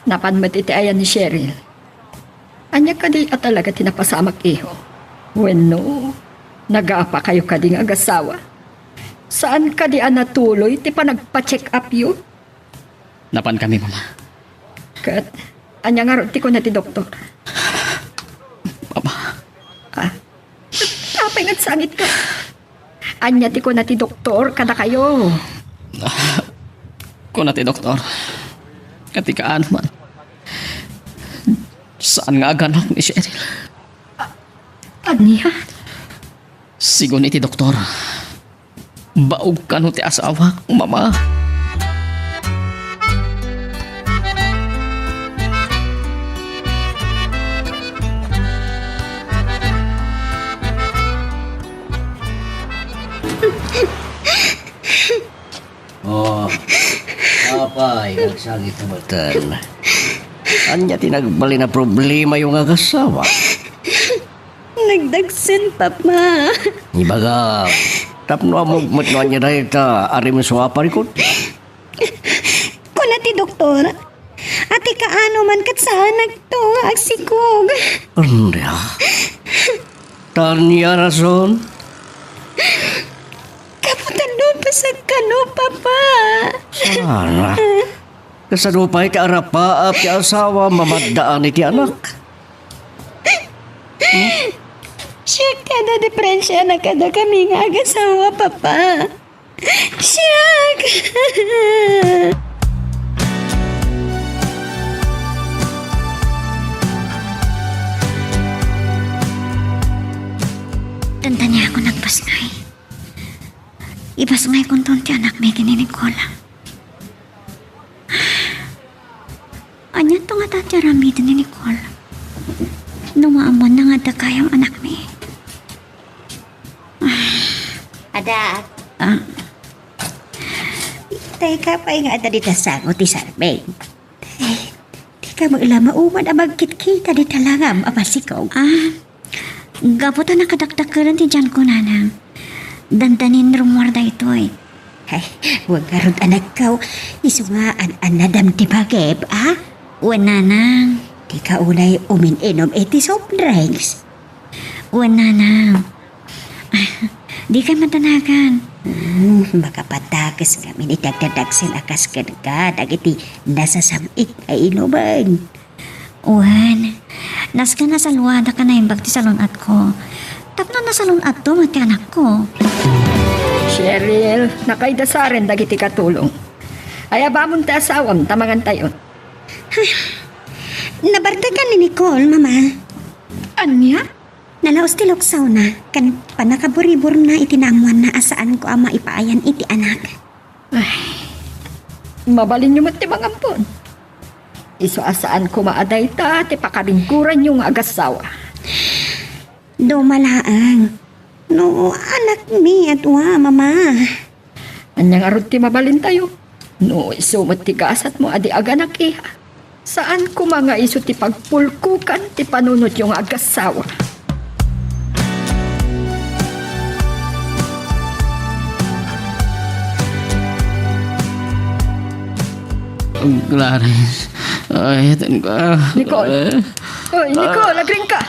S2: Napanmat iti ayan ni Cheryl. Anya ka di at talaga tinapasamak, iho. Bueno, nag-aapa kayo ka di nga agasawa. Saan ka di anatuloy ti pa nagpa-check up yun?
S5: Napan kami mama.
S2: Kat, anya nga ron ti ko na ti doktor.
S5: Papa.
S2: Tapay nga't sangit ka. Anya ti ko na ti doktor kada kayo.
S5: Kung nati doktor. Katikaan man. Saan nga ganak ni Cheryl?
S2: Anya?
S5: Sigon iti doktor. Baog ka no ti asawa kong mama.
S6: Oh, apay, nagsagit na batan. Anya tinagbali na problema yung agasawa.
S4: Nagdagsin, Papa.
S6: Ibaga, tapno mo matnuan niya dahil ta arim suwapar ko.
S4: Kuna ti doktor. Ati kaano man kat saan nagtunga agsikog.
S6: Anda. Tanya rason.
S4: Kaputan doon pa sa kano, Papa.
S6: Sana. Kasadupay ti arapaap ti asawa mamadaan iti anak.
S4: Siya kada depresya na kada kami nga agasawa, Papa. Siya.
S3: Tanda niya ako nagpasngay. Ipasngay kong ton ti anak may ni Nicola. Anya to nga tatya ramid ni Nicola. Numaamon na nga da kayang anak mi.
S4: Ada. Teka pa nga ada dita sangot ti Sarmeng. Di ka mo ila mauman abagkit kita di talangam apasikog.
S3: Gaputan na kadakdakaran ti Jan ko nanang. Dandanin rumwarda ito eh.
S4: Ay, huwag karod anak ka. Isungaan anadam ti bageb, ah?
S3: Uwan nanang.
S4: Di ka unay umin-inom iti soft drinks.
S3: Uwan nanang. Di ka matanagan.
S4: Makapatakas kami ni dagdadagsin akas ka dagiti nasa samik ay inuman.
S3: Uwan. Nas ka na sa luwada ka na imbag ti salon at ko. Tapno na salon at to mati anak ko.
S2: Cheryl, nakaidasaren dagiti katulong. Ay abamon ta asawam tamangan tayo.
S4: Nabardagan ni Nicole, Mama.
S2: Anya?
S4: Nalaos ti luksaw na, kan panakaburibur na itinamuan na asaan ko ama ipaayan iti anak.
S2: Mabalin nyo mat ti mangampon. Iso asaan ko maaday ta, ti pakaringkuran yung agasawa.
S4: Dumalaang. No, anak mi at wa, Mama.
S2: Anyang arot ti mabalin tayo. No, iso mat ti gasat mo adi aganak iha. Saan ko mga iso ti pagpulkukan ti panunot yung agasawa.
S5: Clarence, ayatan ka.
S2: Nicole! Hoy, Nicole, agring ka!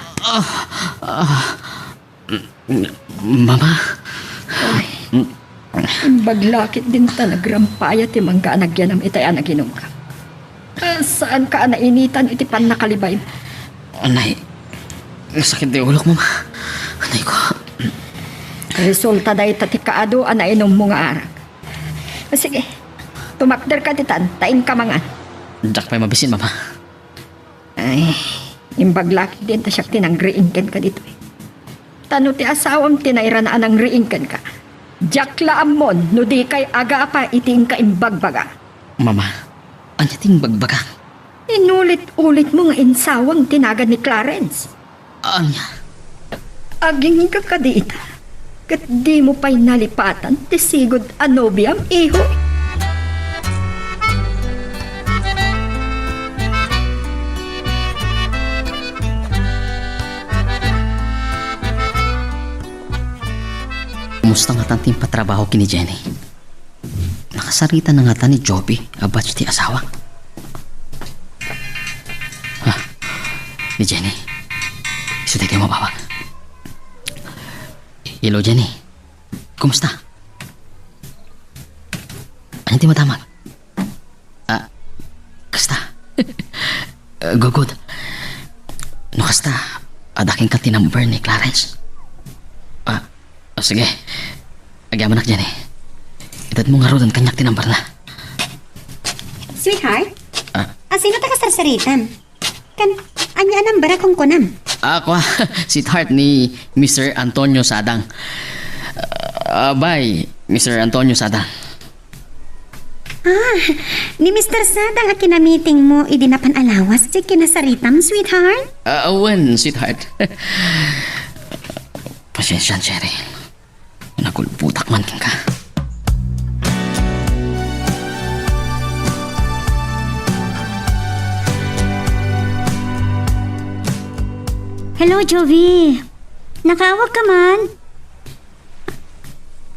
S5: Mama,
S2: Baglakit din talagrampaya ti mangga anagyanam itay anaginom ka. Saan ka nainitan iti pan nakalibay mo?
S5: anay, sakit di ulok, mama. Anay ko.
S2: Resulta dahi tati kaado anainom mo nga arag. Sige, tumakder ka titan, tain ka mangan.
S5: Jack pa'y mabisin, mama.
S2: Ay, imbaglaki din ta siya tinanggriingken ka dito eh. Tano ti asawam tinairanaan ang riingken ka. Jack laamon, no di kay aga pa iting ka imbagbaga.
S5: Mama, anya ting bagbaga.
S2: Inulit-ulit mo nga insawang tinagan ni Clarence.
S5: Anya,
S2: Aging ka kadita. Kat di mo pa'y nalipatan, tisigod anobiam iho.
S5: kumusta nga tanting patrabaho kini Jenny? Nakasarita na nga ta ni Joby, abatch ti asawa. Ha? Ni Jenny, iso tayo mabawag. Hello, Jenny. Kumusta? Ano ti matamag? Kasta? Good. No, kasta. Adaking ka tinumber ni Clarence. Sige. Agyaman nak, Jenny. Itad mo nga ro kanyak tinumber na.
S4: Sweetheart? Sino ta kasarsaritan? Kan, anya nang bara kong kunam.
S5: Ako, sweetheart ni Mr. Antonio Sadang. Bye, Mr. Antonio Sada.
S4: Ni Mr. Sadang a kinamiting mo, idinapan alawas, si kinasaritam, sweetheart.
S5: Wen, sweetheart. Pasensya, Cheryl. Nakulputak man ka.
S3: Hello, Jovi. Nakawag ka man?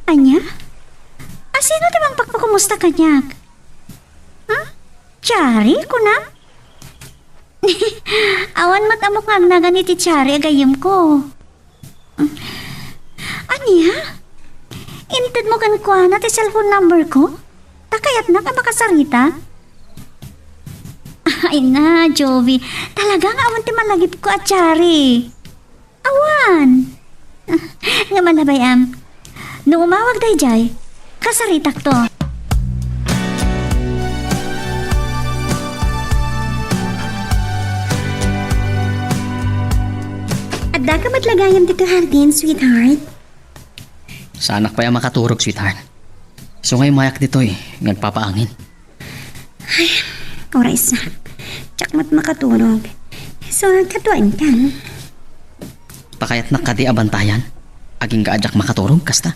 S3: Anya? Sino di bang pagpakumusta kanyak? Chari ko na? Awan matamok nga na ganiti Chari agayim ko. Anya? Inted mo kan kwa na ti cellphone number ko? Takayat na ka makasarita? Ay na, Jovi. Talagang awan ti malagip ko at Chari. Awan. Nga malabayam. Nung umawag day jay, kasaritak to.
S4: Adda ka matlagayam dito, Hardin, sweetheart.
S5: Sa anak pa yung makaturog, sweetheart. So ngayon mayak dito nagpapaangin.
S4: Oray sa. Tsak mat makaturog. So, katuan ka.
S5: Pakayat na kadi abantayan. Aging kaadyak makaturog, kasta.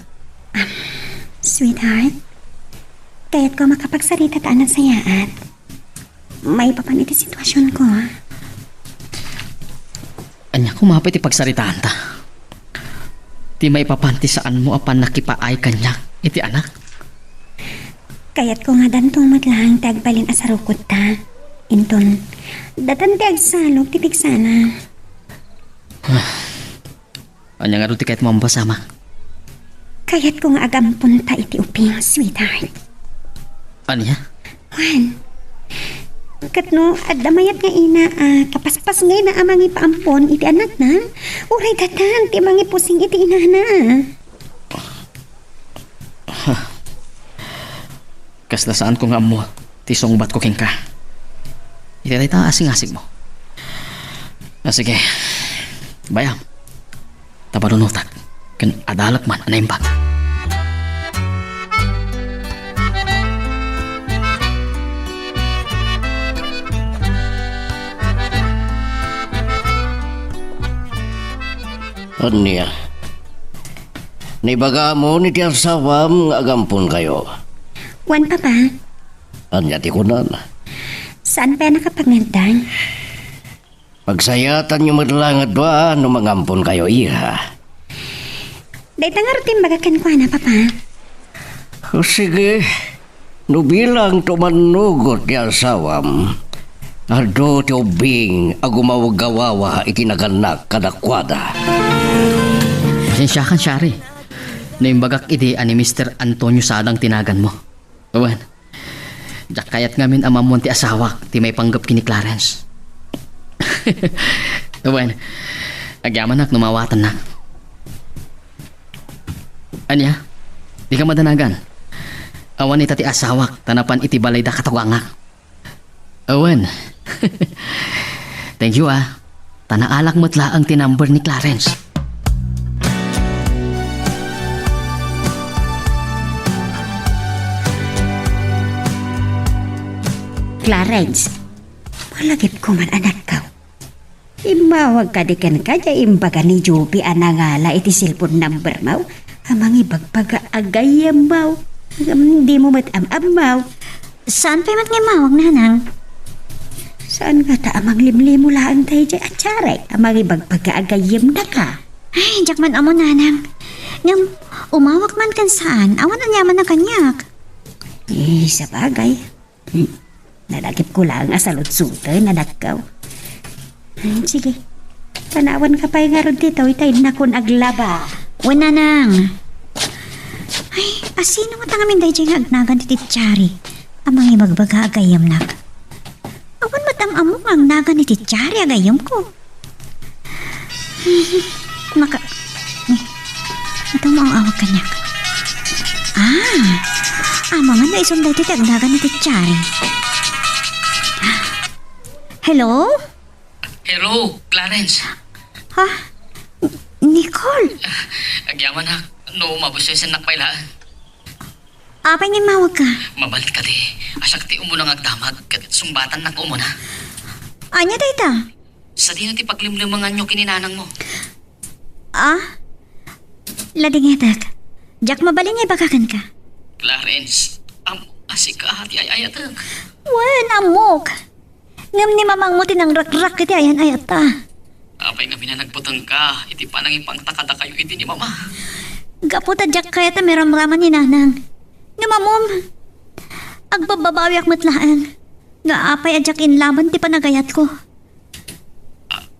S4: Sweetheart, kaya't ko makapagsarita taan ng sayaat. May papaniti sitwasyon ko.
S5: Anya, kumapit ipagsaritaan ta. Di may papanti saan mo apan nakipaay kanya, iti anak.
S4: Kaya't ko nga dantong matlang tagbalin asarukot ta. Inton, datan ti agsalog titig sana.
S5: Anya nga rin tikait mo ang basama.
S4: Kaya't ko nga agampun ta iti uping, sweetheart.
S5: Anya?
S4: Juan, katno, adamayat nga ina, kapaspas ngay na amangi paampon iti anak na. Uray datan, ti mangi pusing iti ina na.
S5: Kasla saan ko nga mo, tisong bat ko king ka. Iti ta asing-asing mo. Sige, bayam. Tabarunutak, kan adalak man anaimbag.
S6: Anya? Naibaga mo ni ti asawam nga agampon kayo.
S4: Juan, papa,
S6: Anya ti kunan.
S4: saan pa nakapagnantang?
S6: Pagsayatan nyo madlangad ba no mangampon kayo iha?
S4: Dahil nga rutin bagakan ko na, papa.
S6: O sige, no bilang tumanugot ti asawam, ado ti ubing agumawagawawa ikinaganak kadakwada.
S5: Pasensya kan, Shari. Naimbagak ide ani Mr. Antonio Sadang tinagan mo. Uwan, jak kayat ngamin amamon ti asawak ti may panggap kini Clarence. Uwan, agyaman nak numawatan na. Anya, di ka madanagan. Awan ita ti asawak tanapan iti balay da katawangak. Uwan, thank you Tanaalak matla ang tinumber ni Clarence.
S4: Clarence, malagip ko man anak ka. Imawag ka di kan ka, imbaga ni Joby anangala iti cellphone number mo. Amang ibagbaga agayam mo. Di mo matam-amaw.
S3: Saan pa mat nga mawag, nanang?
S4: Saan nga ta amang limlimo laan tayo dyan at tsare? Amang ibagbaga agayam na ka.
S3: Ay, jak man amo, nanang. Ngam, umawag man kan saan, awan ang yaman na kanyak.
S4: Sa bagay. Nadakip ko lang asalot-suta na nakaw. Sige, panawan ka pa yung aron dito, itay na kun aglaba.
S3: Wan, nanang. Ay, asino mo tangamin dahi dyan agnagan ti Titsari? Amang ibagbaga agayam nak. Awan matam-amo ang nagan ni Titsari agayam ko. Ito mo ang awag kanyak. Amangan na isunday ti agnagan ni Titsari. Hello?
S5: Hello, Clarence.
S3: Ha? Nicole?
S5: Agyaman ha. No, mabusesin nakpailaan.
S3: Apay nga mawag ka.
S5: Mabalik ka di. Asyak ti umunang agdamag kat sumbatan na ko muna.
S3: Anya dayta?
S5: Sa di na ti paglimlimangan nyo kininanang mo.
S3: Lading etak. Jack mabalin nga bakakan ka.
S5: Clarence, asik ka hati ay ayatag.
S3: Wen, amok. Ngam ni mamang mo tinang rak-rak iti ayan ayata.
S5: Apay nga minanagputang ka, iti panang ipang takada kayo iti ni mama.
S3: Gaputa Jack kaya ta meram-raman ni nanang. Nga mamom. Agbababawi ak matlaan. Nga apay a Jack inlaban ti panagayat ko.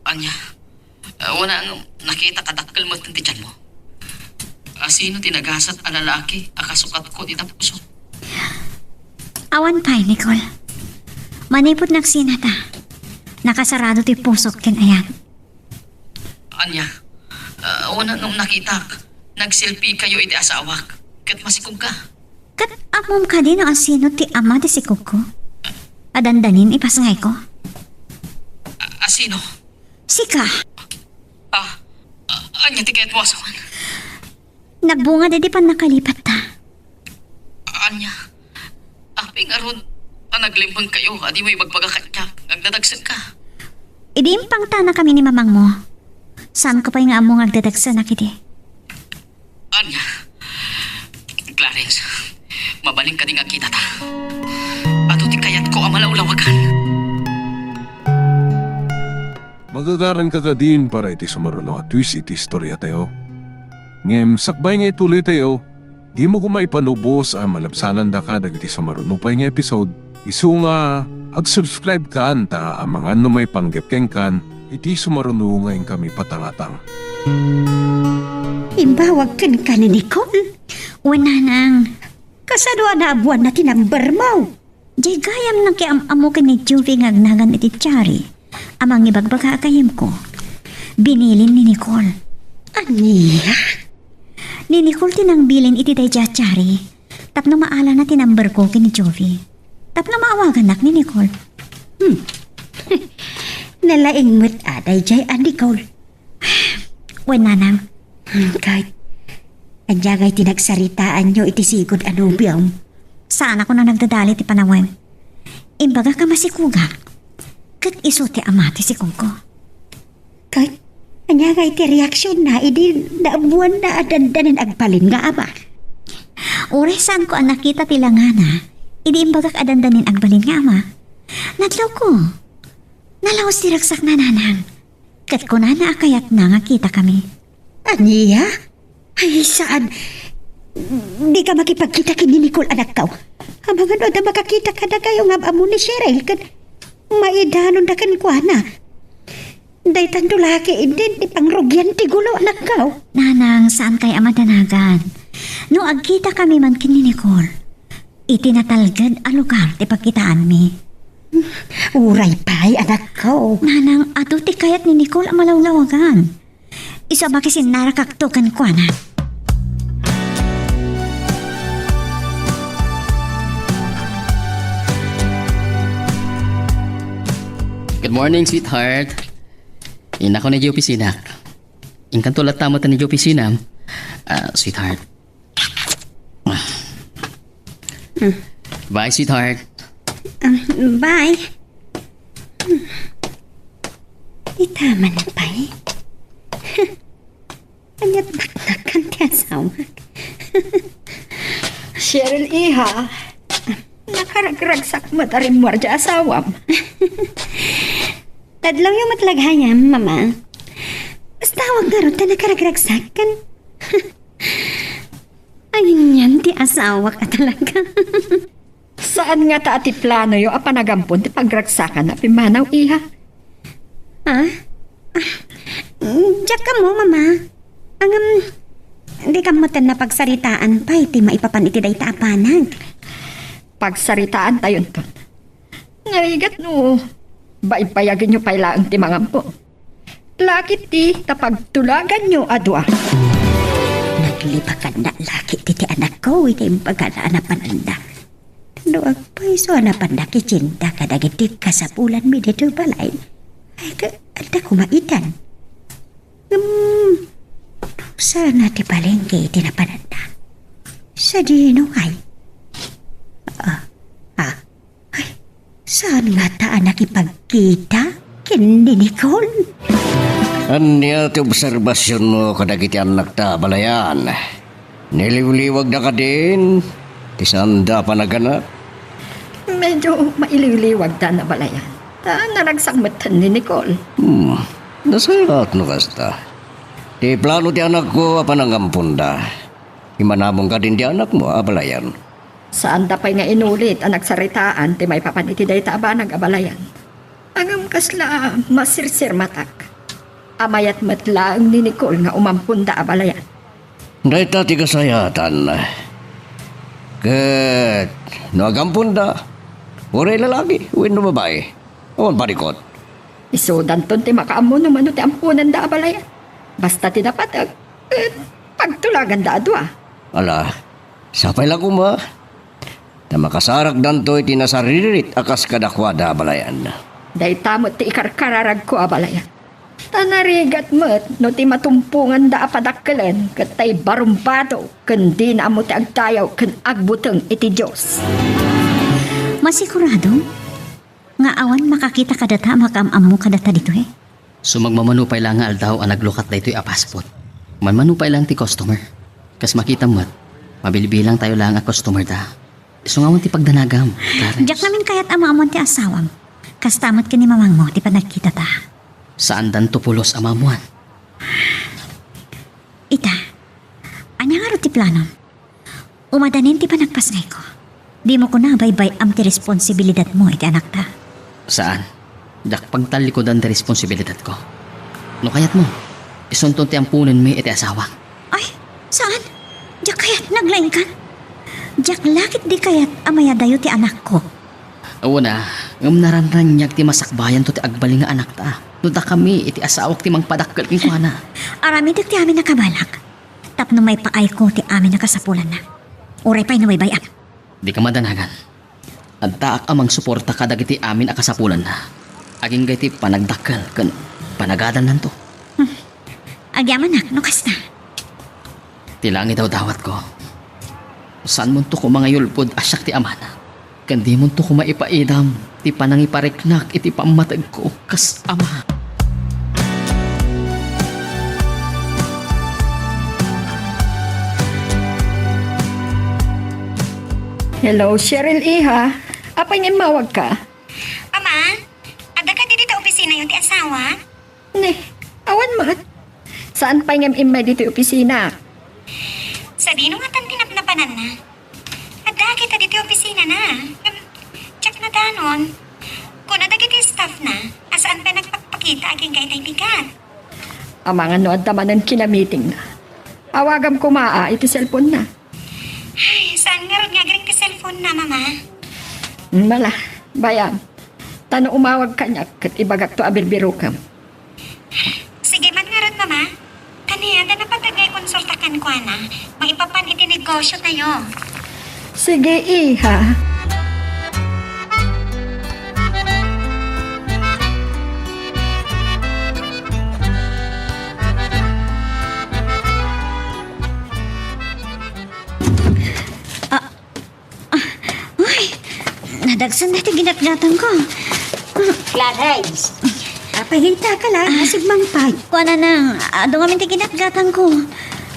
S5: Anya, wala ang nakita kadakkel mo ti tiyan mo. Sino tinagasat ang lalaki, akasukat ko di puso.
S3: Awan pa'y, Nicole. Manipot nagsinata. Nakasarado ti pusok ken ayan.
S5: Anya, wala nung nakita, nagselfie kayo iti asawak, kat masikog ka.
S3: Kat amom ka din ang asino ti ama ti si Kuko. Adandanin ipasangay ko.
S5: Sino?
S3: Sika.
S5: Anya ti kahit mo asawan.
S3: Nagbunga di pa nakalipat ta.
S5: Anya, aping aron, naglimbang kayo, adi mo ibagbaga kanya, nagdadagsan ka.
S3: Idimpang ta na kami ni mamang mo. Saan ko pa yung among agdadagsa na kiti?
S5: Anya, Clarence, mabaling ka ding agkita ta. Ato ti kayat ko ang malaulawagan.
S1: Magagaran ka din para iti sumaruno at twist iti istorya tayo. Ngem sakbay nga ituloy tayo, di mo kumaipanubos ang malabsanan da ka dagiti sumaruno pa nga episode. Isu nga, ag-subscribe ka anta ang mga may panggepkeng kan, iti sumaruno ngayon kami patangatang.
S4: Imbawag kan ka ni Nicole.
S3: Wala nang.
S4: Kasano na abuan na tinambar mo?
S3: Jay gayam nang kiamamo ka ni Juvie ngagnagan iti Chari. Amang ibagbaga kayim ko. Binilin ni Nicole.
S4: Aniya?
S3: Ni Nicole tinang bilin iti dayja Chari. Tapno maala na tinambar ko kini Juvie. Tapno maawagan nak ni Nicole.
S4: Nalaing mo't aday jay an Nicole.
S3: Wala nang.
S4: Kahit adyagay tinagsaritaan nyo iti sigod anubyam.
S3: Saan ako na nagdadali ti panawan? Imbaga ka masikuga. Kat iso ti amati si Kuko.
S4: Kahit anyagay ti reaksyon na idi naabuan na adandanin agbalin nga ama.
S3: Ure saan ko ang nakita ti langana. Idi imbagak adandanin agbalin nga ama. Natlaw ko. Nalawas ti ragsak na nanang. Kat ko na naakayat na nga kita kami.
S4: Aniya? Ay saan? Di ka makipagkita kini Nicole anak ka. Amang ano na makakita ka na kayo nga amo ni Cheryl kan maidanon na kan kwa na. Day tanto laki indin di pangrugyan ti gulo anak ka.
S3: Nanang, saan kay amadanagan? No agkita kami man kini Nicole. Itinatalgad a lugar ti pagkitaan mi.
S4: Uray pa'y anak ko.
S3: Nanang, ato ti kayat ni Nicole ang malawlawagan. Isa makisin narakaktukan kwa na.
S5: Good morning, sweetheart. Ina ko na di opisina. Ingkan tulat tamo ta ni di opisina. Sweetheart. Bye, sweetheart.
S4: Bye. Di tama na pa'y. Anyat baknakan ti asawa.
S2: Cheryl iha, nakaragragsak mo tarim mo arja asawam.
S4: Tadlaw yung matlaghayam, mama. Basta huwag na ron ta nakaragragsakan. Ayun yan, ti asawa ka talaga.
S2: Saan nga ta ati plano yung apanagampon ti pagragsakan na pimanaw iha?
S4: Ha? Diyak ka mo, mama. Di ka mo tan na pagsaritaan pa, iti maipapan iti day taapanag.
S2: Pagsaritaan tayon to. Narigat no, baipayagin nyo pailaang ti mangampo. Lakit ti tapagtulagan nyo adwa.
S4: Naglipakan na laki ti anak ko, iti pagkalaan na pananda. Doag pa iso na panda kicinta kadagiti kasapulan mi dito balay. Ay, ada kumaitan. Saan na ti palengke tinapananda? Sa dino ay? Ay, saan nga taan nakipagkita? Kindi Nicole?
S6: Anya ti obserbasyon mo kadagiti anak ta balayan. Niliwliwag na ka din. Ti sanda pa naganak.
S2: Medyo mailiwliwag da na balayan. Naragsakmatan ni Nicole.
S6: Nasayat no kasta. Ti plano ti anak ko apanangampunda. Imanamong ka din ti anak mo abalayan.
S2: Saan da pa'y nga inulit ang nagsaritaan ti may papaniti day taaba nag-abalayan. Angam kasla masirsir matak. Amayat matlaang ni Nicole nga umampunda abalayan.
S6: Dahita ti kasayatan. Kat no agampunda. Uri lalaki, win no babae. Awan parikot.
S2: Isudan ton ti makaamo naman ti ampunan da abalayan. Basta ti dapat pagtulagan da adwa.
S6: Ala, sapay lang kuma. Na makasarak danto iti nasaririt akas kadakwada balayan.
S2: Day tamot ti ikarkararag ko abalayan. Tanarigat mo't no ti matumpungan da apadakkelan kat tay barumpado kundi na amo ti agtayaw ken agbuteng iti Diyos.
S3: Masigurado? Nga awan makakita kadata makamam mo kadata dito eh.
S5: Sumagmamanupay lang nga aldaw ang naglukat da ito'y apaspot. Manmanupay lang ti customer. Kas makita mo't, mabilibilang tayo lang ang customer da. Isungawan ti pagdanagam, Clarence.
S3: Diyak namin kayat amamon ti asawam. Kastamot ka ni mamang mo ti panagkita ta.
S5: Saan dan tupulos amamuan?
S3: Ita, anya nga ro ti plano? Umadanin ti panagpasnay ko. Di mo ko na baybay am ti responsibilidad mo iti anak ta.
S5: Saan? Dak pagtalikodan ti responsibilidad ko. No kayat mo, isunton ti ampunan mi iti asawa.
S3: Ay, saan? Diyak kayat naglain kan? Diyak lakit di kayat amaya dayo ti anak ko.
S5: Una, ngam naranranyag ti masakbayan to ti agbaling nga anak ta. Nuda kami iti asawak ti mangpadakkel king kuana.
S3: Arami ti amin nakabalak. Tapno may paay ko ti amin nakasapulan na. Uray pa'y naway bayan.
S5: Di ka madanagan. At taak amang suporta kadagiti amin akasapulan na. Aging gay ti panagdakkel ken panagadan nanto.
S3: Agyaman nak, no kasta.
S5: Tilangi daw dawat ko. Saan mo to ko mga yulpod asyak ti amana? Kandi mo to ko maipaidam ti panangipariknak iti pamatag ko kas ama.
S2: Hello, Cheryl Iha. Apay nga mawag ka?
S4: Ama, ada ka dito opisina yung ti asawa?
S2: Ne, awan mat. Saan pa nga imay dito opisina?
S4: Sa dino nga tan tinapnapanan na. Ada kita dito opisina na. Tsak na danon. Kung nadagiti staff na, asaan pa nagpapakita aging kay bigat?
S2: Amang ano at tamanan kinamiting na. Awagam ko maa, iti cellphone na.
S4: Ay, saan nga ron nga galing ti cellphone na, mama?
S2: Mala, bayam. Tano umawag ka niya, kat ibagak to abirbiro kam.
S4: Sige man nga ron, mama. Kaniya, na napatagay konsultakan ko na. Maipapan iti negosyo tayo.
S2: Sige, Iha.
S3: Uy, nadagsan na ti ginatgatan ko.
S4: Clarence, apahita ka lang, asig mangpag.
S3: Kuha na nang, doon kami ti ginatgatan ko.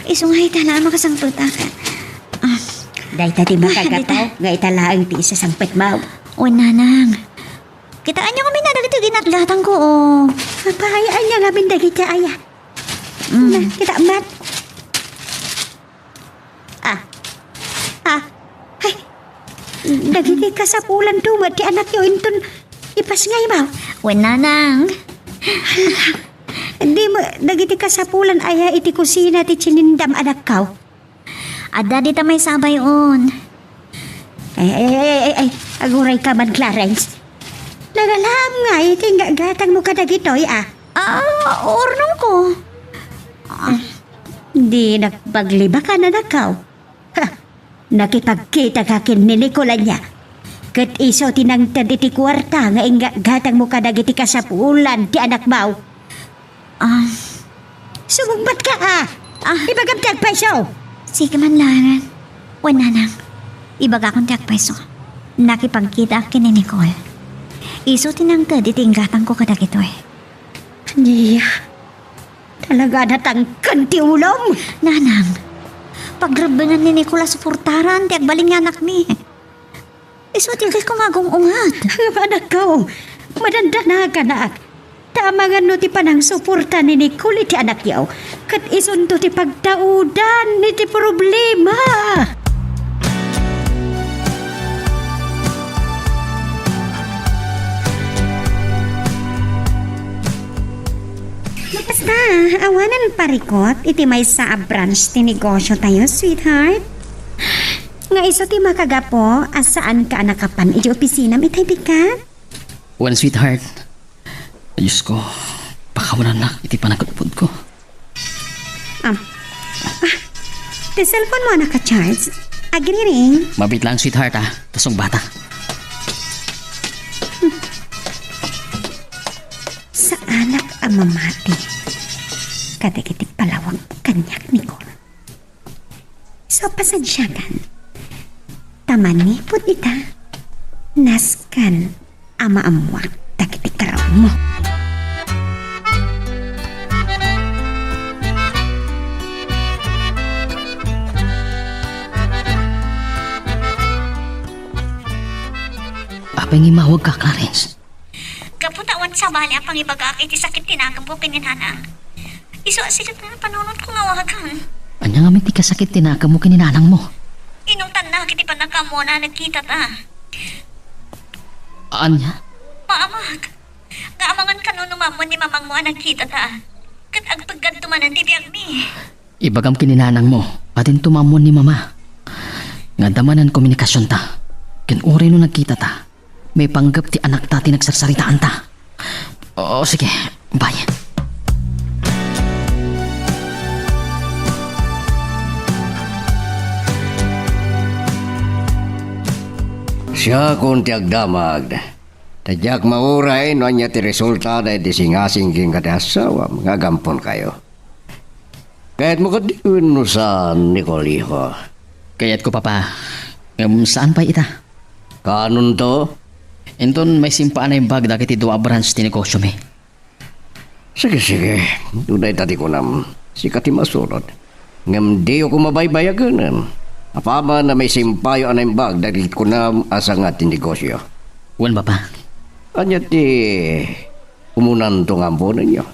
S3: Isungay ta na makasangputa ka.
S4: Dahil tati makagataw, nga italaang ti isa sang petmaw.
S3: O nanang, kitaan niyo kami na dagiti ginatgatan ko, oh.
S4: Mapahayaan niya nga bindagit siya, aya. Na, kita mat. Ay, dagiti kasapulan tumat, ti anak yo inton, ipas ngay maw.
S3: O nanang,
S4: Di mo, dagiti kasapulan, aya iti kusina, ti chinindam anak kaw.
S3: ada di ta may sabay on.
S4: Ay, aguray ka man, Clarence. Nagalam nga, iti nga gatang mo kadagitoy, ah.
S3: Ornong ko.
S4: Di nagpagliba ka na nakaw. Ha, nakipagkita ka kin ni Nicola niya. Kat iso tinangtad iti kwarta nga inga gatang mo kadagiti kasapulan ti anak maw. Sumugbat ka, ah. Ibagam tiyag peso.
S3: Sige man lang. Wan nanang. Ibaga akong tiyak peso. Nakipagkita kini Nicole. Iso tinang ditinggatang ko kadag ito eh.
S4: Niya. Talaga natang kantiulong.
S3: Nanang, pagrabangan ni Nicola suportaran, tiyak baling nga anak ni. Iso tingkay ko magong ungat.
S4: Ang anak ko, madanda na ka na. Tama nga no ti panang suporta ni Nicole iti anak yaw. Kat isunto ti pagtaudan ni ti problema. Basta, awanan parikot, iti may sa branch ti negosyo tayo, sweetheart. Nga iso ti makagapo, asaan ka nakapan iti opisina, may bikat?
S5: One sweetheart. Diyos ko, pakawalan na iti panagkutpod ko.
S4: Ti cellphone mo naka-charge. Agree ring.
S5: Mabit lang sweetheart tasong bata.
S4: Sa anak ang mamati. Kadagiti palawang kanyak ni Cor. So, pasadyagan. Tamanipod ita. Naskan ama amuak dagiti karaw mo.
S5: Apay nga mawag ka, Clarence.
S3: Kaputawan sa bali ang pangibagak iti sakit tinagam po kininanang. Iso sila na panunod ko nga wagan.
S5: Anya nga may ti kasakit tinaka mo kininanang mo.
S3: Inungtan na kiti panakamo na nagkita ta.
S5: Anya?
S3: Maamag. Nga amangan ka no numamon ni mamang mo nagkita ta. Kat agpagad tumanan ti biyag mi.
S5: Ibagam kininanang mo, patin tumamon ni mama. Nga damanan komunikasyon ta. Kinuri no nagkita ta. May panggap ti anak ta tinagsarsaritaan ta. Oo, sige. Bye.
S6: Siya kung tiyag damag. Tadyak mauray no anya ti resulta na di singasing king kadasawa. Mga gampon kayo. Kahit mo kadiwin no sa Nicoliho.
S5: Kaya't ko papa. Saan pa ita?
S6: Kanon to?
S5: Enton may simpaan na yung bag dagiti dua branch ti negosyo mi.
S6: Sige. Dunay tati ko nam. Sikati masurod. Ngam di ako mabaybayagan. Apama na may simpayo anay bag dagiti ko nam asa nga ti negosyo.
S5: Wan papa.
S6: Anya ti umunan to nga po ninyo.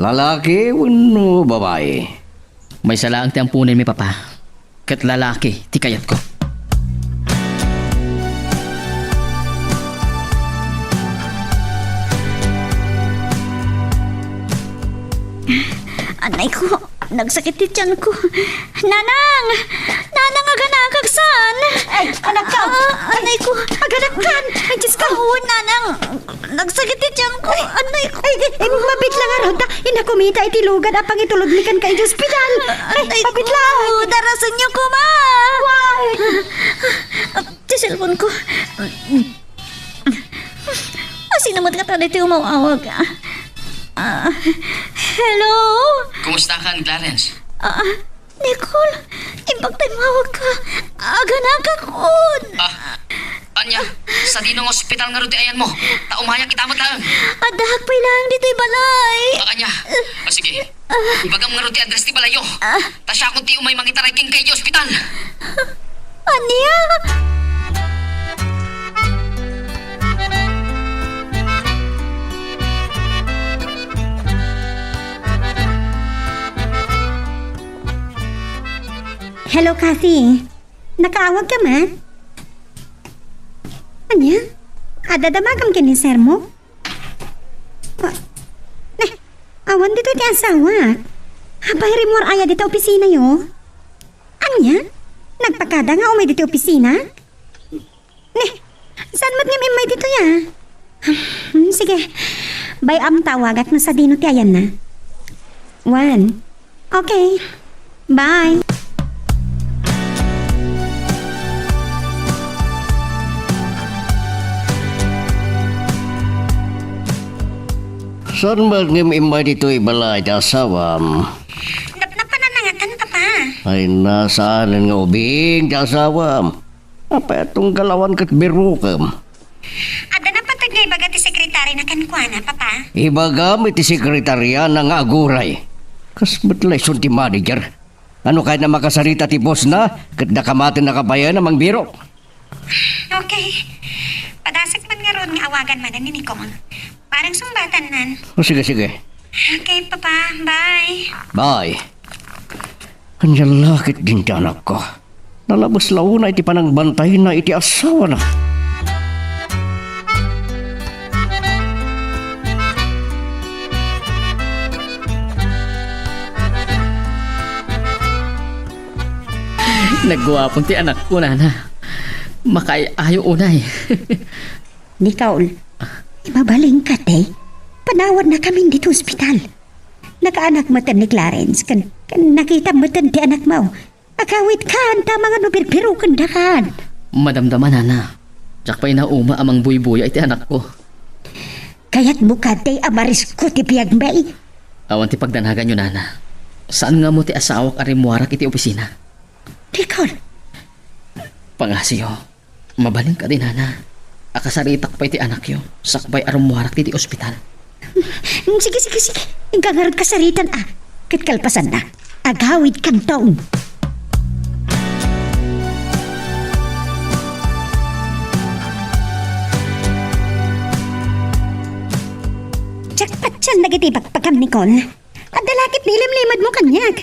S6: Lalaki uno babae.
S5: May salaang ti ampunin mi papa. Kat lalaki ti kayat ko.
S3: Anay ko, nagsakit ti tiyan ko. Nanang! Nanang aganakagsan!
S4: Ay, anak ka!
S3: Anay ko!
S4: Aganakan! Ay, Diyos ka!
S3: Oo, nanang! Nagsakit ti tiyan ko! Anay ko!
S4: Ay, mabit lang aron ta. Inakumita iti lugan apang itulodlikan kay hospital. Ay, mabit lang.
S3: Darasan niyo ko, ma! Ti cellphone ko. Sino mo ka tayo iti umawawag? Hello?
S5: Kumusta ka, Clarence?
S3: Nicole, impagtay mawag ka. Aganakakon.
S5: Anya, sa dinong ospital nga ruti ayan mo. Taumayak itamot lang.
S3: Adahag pa lang dito'y balay.
S5: Anya, sige. Ibagam nga ruti address ti balayo. Tasya kung ti umay mangitaray king kay ospital.
S3: Anya?
S4: Hello, Kathy. Nakaawag ka man? Anya? Adadamagam kini sir mo? Awan dito ti asawa. Habay rin aya dito opisina yo. Anya? Nagpakada nga umay dito opisina? Saan mo't nga may dito ya? Sige. Bay tawagak na sa dino ti ayan na. 1. Okay. Bye.
S6: Saan ba ngim imay dito ibalay ti asawam?
S3: Napananangatan
S6: Ay nasaan nga ubing di asawa. Apa itong galawan kat birukam.
S4: Ada na patagay baga ti sekretary na kankwana, papa.
S6: Iba gamit ti sekretarya na nga aguray. Kas batlay sun ti manager. Ano kahit na makasarita ti boss na, kat nakamatin na kabayan namang biro.
S4: Okay. Padasag man nga ron nga awagan man ni Nicole. Parang sumbatan nan.
S6: O sige, sige.
S4: Okay, papa. Bye.
S6: Bye. Kanyang lakit din ti anak ko. Nalabas launa iti panang bantay na iti asawa na.
S5: Nagwapon ti anak ko, nana. Makaayo unay.
S4: Nicole, ibabaling ka, te. Panawad na kami dito ospital. Nakaanak mo tan ni Clarence. Kan nakita mo tan di anak mo. Akawit ka, anta mga nubirpiro kandakan.
S5: Madamdaman, nana. Tsak pa'y nauma amang buy-buya iti anak ko.
S4: Kaya't mo ka, te, amaris ko ti piyagmay.
S5: Awan ti pagdanagan nyo, nana. Saan nga mo ti asawak arimuarak iti opisina?
S4: Nicole,
S5: Pangasiyo, mabaling ka din, nana. Akasaritak pa iti anak yo. Sakbay arimuarak iti ospital.
S4: sige. Ingka nga ron kasaritan, ah. Kitkalpasan na. Agawid kang taong. Jakpat siya nagatibak pagkam, Nicole. At dalakit nilim-limad mo kanyak.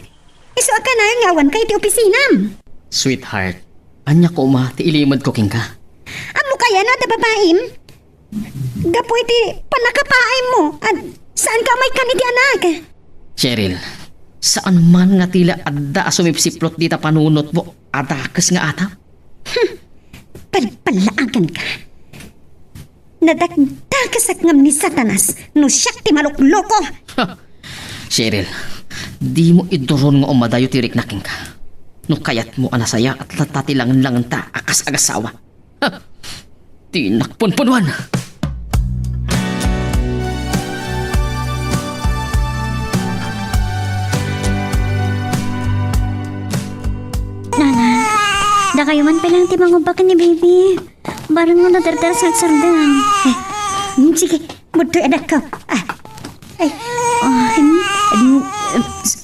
S4: Iso ka na yung ngawan kay ti opisinam.
S5: Sweetheart, anya ko ti ilimad ko king ka.
S4: Amo kaya na da babaim? Gapo iti panakapaim mo. At saan ka may kaniti anak?
S5: Cheryl, saan man nga tila adda sumipsiplot dita panunot mo, adakas nga ata?
S4: Palpalaagan ka. Nadagdagasak ngam ni Satanas no siya ti malukloko.
S5: Cheryl, di mo iduron nga umadayo tirik na king ka. No kayat mo anasaya at latatilangan ta akas agasawa. Tinakpunpunuan.
S3: Nana, da kayo man palang ti mangubakan ni baby. Barang mo nadardar sa sardang.
S4: Sige, muto anak ko.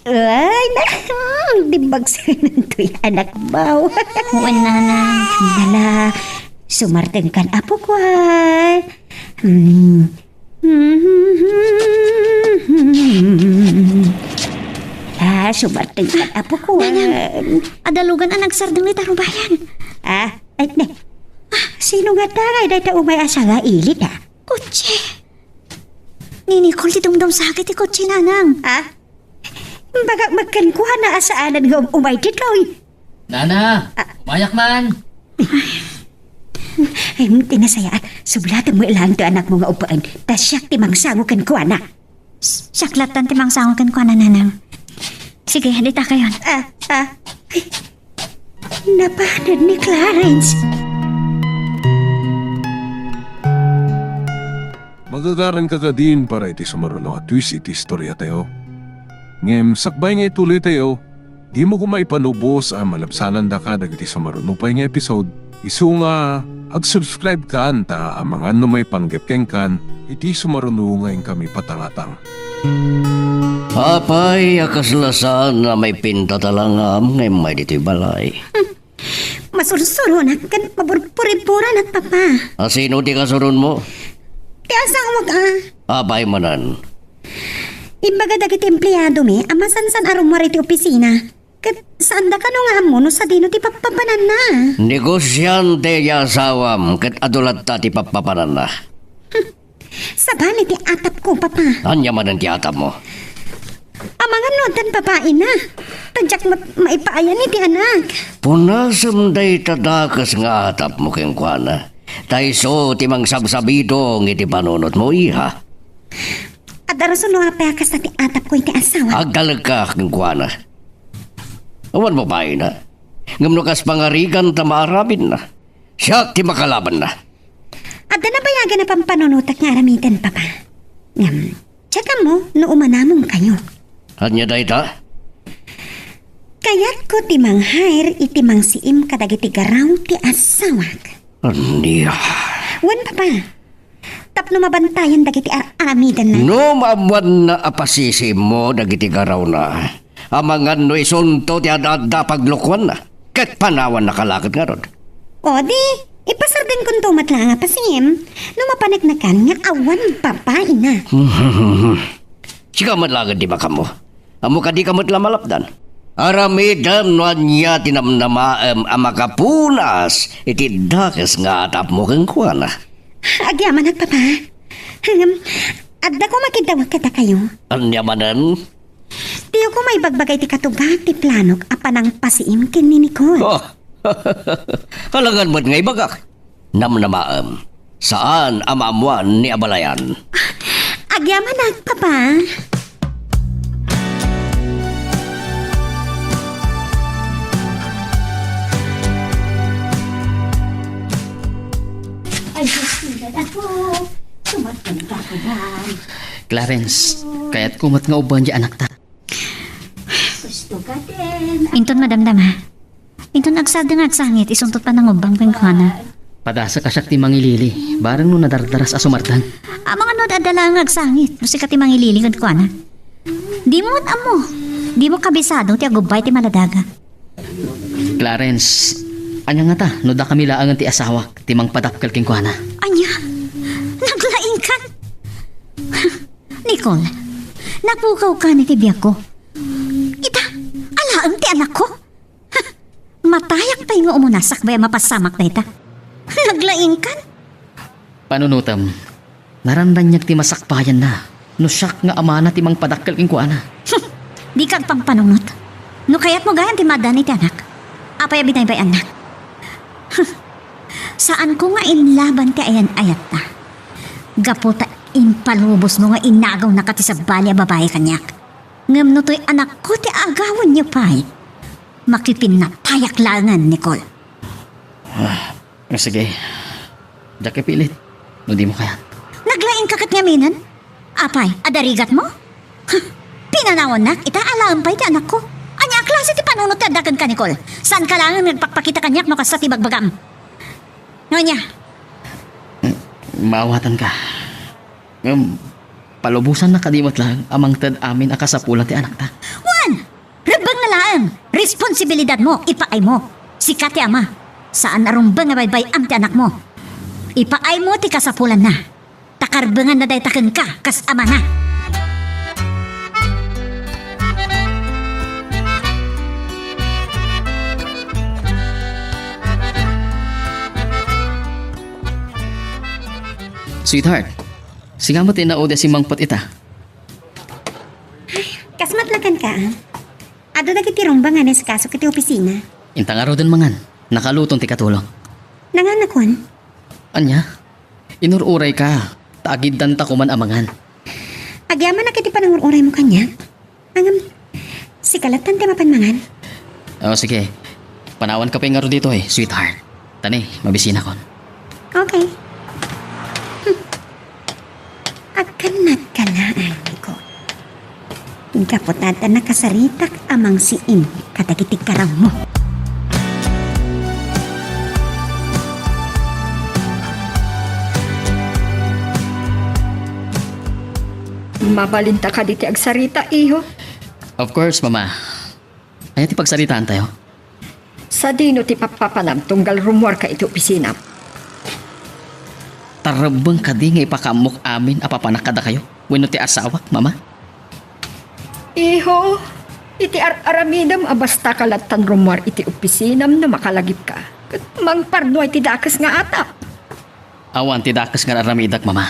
S4: Ay, dibag sa nantoy anak mo.
S3: Uwan, nana.
S4: Nala, sumarteng kan apo ko. Sumarteng kan apo ko.
S3: Adalugan ang nagsardang ni Tarubayan.
S4: Ay, ne. Sino nga tagay dahil ta umay asa nga ilit,
S3: Kutsi. Ni Nicole ti dumdum sa akit ti kutsi, nanang.
S4: Baga magkankuha na asaanan nga umay titoy.
S5: Nana, umayak man.
S4: Ay, tinasayaan. Sublatan mo ilang to anak mo nga upaan. Tas siyak timang sangukan ko, anak.
S3: Saklatan ti mangsangokan ko, nanang. Sige, halita kayon.
S4: Ay, napanad ni Clarence.
S1: Magagaran ka ka din para iti sumaruno at twist iti istorya tayo. Ngem sakbay nga ituloy tayo, di mo kumay panubos ang malabsanan da ka dagiti sumaruno pa nga episode. Isu nga, ag-subscribe ka anta ang mga may panggepkeng kan, iti sumaruno ngayon kami patangatang.
S6: Apay, akaslasan na may pintatalangam ngay may dito'y balay.
S4: Masursulo na kan pabur-puripuran at papa.
S6: Asino di kasurun mo?
S4: Ti asawa ka.
S6: Apay manan.
S4: Imbaga dagiti empleyado mi, amasan-san arumari ti opisina. Kat saan da ka no nga mo no sa dino ti papapanan na.
S6: Negosyante ya asawam kat adulat ta ti papapanan na.
S4: Sa bali ti atap ko, papa.
S6: Anya man ang tiyatap mo?
S4: Amangan no dan babae na. Tadyak maipaayan ni ti anak.
S6: Punasam day tadakas nga atap mo keng kuana. Taiso timang sabsabido ngiti panunot mo iha.
S4: At arason no apeakas na ti atap ko iti asawa.
S6: Agdalag ka keng kuana. Awan mo ba na? Ngamnukas pangarigan ta maarabin na. Siya ti makalaban na.
S4: At na bayagan na pampanunutak nga aramitan, papa. Tsaka mo, no umanamong kayo.
S6: Anya day ta?
S4: Kayat ko timang hire itimang siim kadagiti garaw ti asawak.
S6: Aniya.
S4: Wan papa. Tapno mabantayan dagiti aramidan na.
S6: No maamuan na apasisi mo dagiti garaw na. Amangan no isunto ti adada paglukwan na. Ket panawan na kalakit nga rod.
S4: O di, ipasarden kong tumat lang nga pasim. No mapanagnakan nga awan papa ina.
S6: Sika madlagad di ba kamo? Amo ka di kamot lamalapdan. Aramidan no niya tinamnamaem amakapunas iti dakes nga atap mo kang kuwana.
S4: Agyaman at papa. Adda ko makidawag kada kayo.
S6: Anyamanan?
S4: Tiyo ko may bagbagay ti katubag ti planok apanang pasiim ken ni Nicole.
S6: Oh, halangan mo't ngay bagak. Namnamaem. Saan amamuan ni Abalayan?
S4: Agyaman at papa. Ay, susunod ako. Tumatanda ko ba?
S5: Clarence, kaya't kumat nga uban di anak ta.
S4: Gusto ka din.
S3: Inton madamdam ha. Inton agsada nga at sangit, isuntot pa ng ubang pengkwana.
S5: Padasa ka siya ti mangilili, barang no nadardaras asumartan.
S3: Mga no dadala nga agsangit, no si kati mangililing at kuwana. Di mo amo. Di mo kabisado ti agubay ti maladaga.
S5: Clarence, anya nga ta, no da kami laangan ti asawak, ti mang padakkel king kuana.
S3: Anya, naglaing ka. Nicole, napukaw ka ni tibiyag ko. Ita, alaang ti anak ko. Matayak pa yung umunasak ba mapasamak na ita. Naglaing ka.
S5: Panunutam, narandan niya ti masakpayan na, no siyak nga amana ti mang padakkel king kuana.
S3: Di kag pangpanunot. No kaya't mo gayan ti madani ti anak. Apay abitay ba anak? Saan ko nga inlaban ka ayan ayat ta? Gaputa impalubos mo nga inagaw na kati sa bali a babae kanyak. Ngam no to'y anak ko ti agawan niyo pa'y. Makipin na tayak langan, Nicole.
S5: Sige, diya kay pilit, no di mo kaya.
S3: Naglaing kakat ngaminan? Apay, adarigat mo? Pinanawan na, ita alam pa iti anak ko. Anya klase ti panunot ti adakan ka, Nicole. Saan ka lang nagpakpakita kanyak no kas sa tibagbagam? Ngonya,
S5: Maawatan ka. Palubusan na kadimot lang amang tad amin akasapulan ti anak ta.
S3: Juan! Rabang na laang! Responsibilidad mo, ipaay mo. Sikat ti ama. Saan narumbang nga baybay am ti anak mo? Ipaay mo ti kasapulan na. Takarbangan na day taken ka, kas ama na.
S5: Sweetheart, sigamot inaode si Mangpot ita.
S4: Kasmatlakan ka. Ado na kiti rumbang nga sa kaso kiti opisina.
S5: Intang araw din mangan, nakalutong ti katulong.
S4: Nanganakon.
S5: Anya, inururay ka, taagid dan ta kuman amangan.
S4: Agyaman na kiti panangururay mo kanya. Angam, si kalatan ti mapanmangan.
S5: O sige, panawan ka pa yung araw dito sweetheart. Tani, mabisina kon.
S4: Okay. Akanat ka na, ko. Kaputata na kasaritak amang siim katagitig karaw mo.
S2: Mabalinta ka diti agsarita, iho.
S5: Of course, mama. Ay, ti pagsalitaan tayo.
S2: Sa dino ti papapanam tunggal rumor ka iti opisina.
S5: Tarabang ka di nga ipakamok amin apapanakada kayo. Wano ti asawak, mama?
S2: Iho, iti aramidam abasta kalatan rumor iti opisinam na makalagip ka. Kat mangparno iti dakas nga atap.
S5: Awan ti dakas nga aramidak, mama.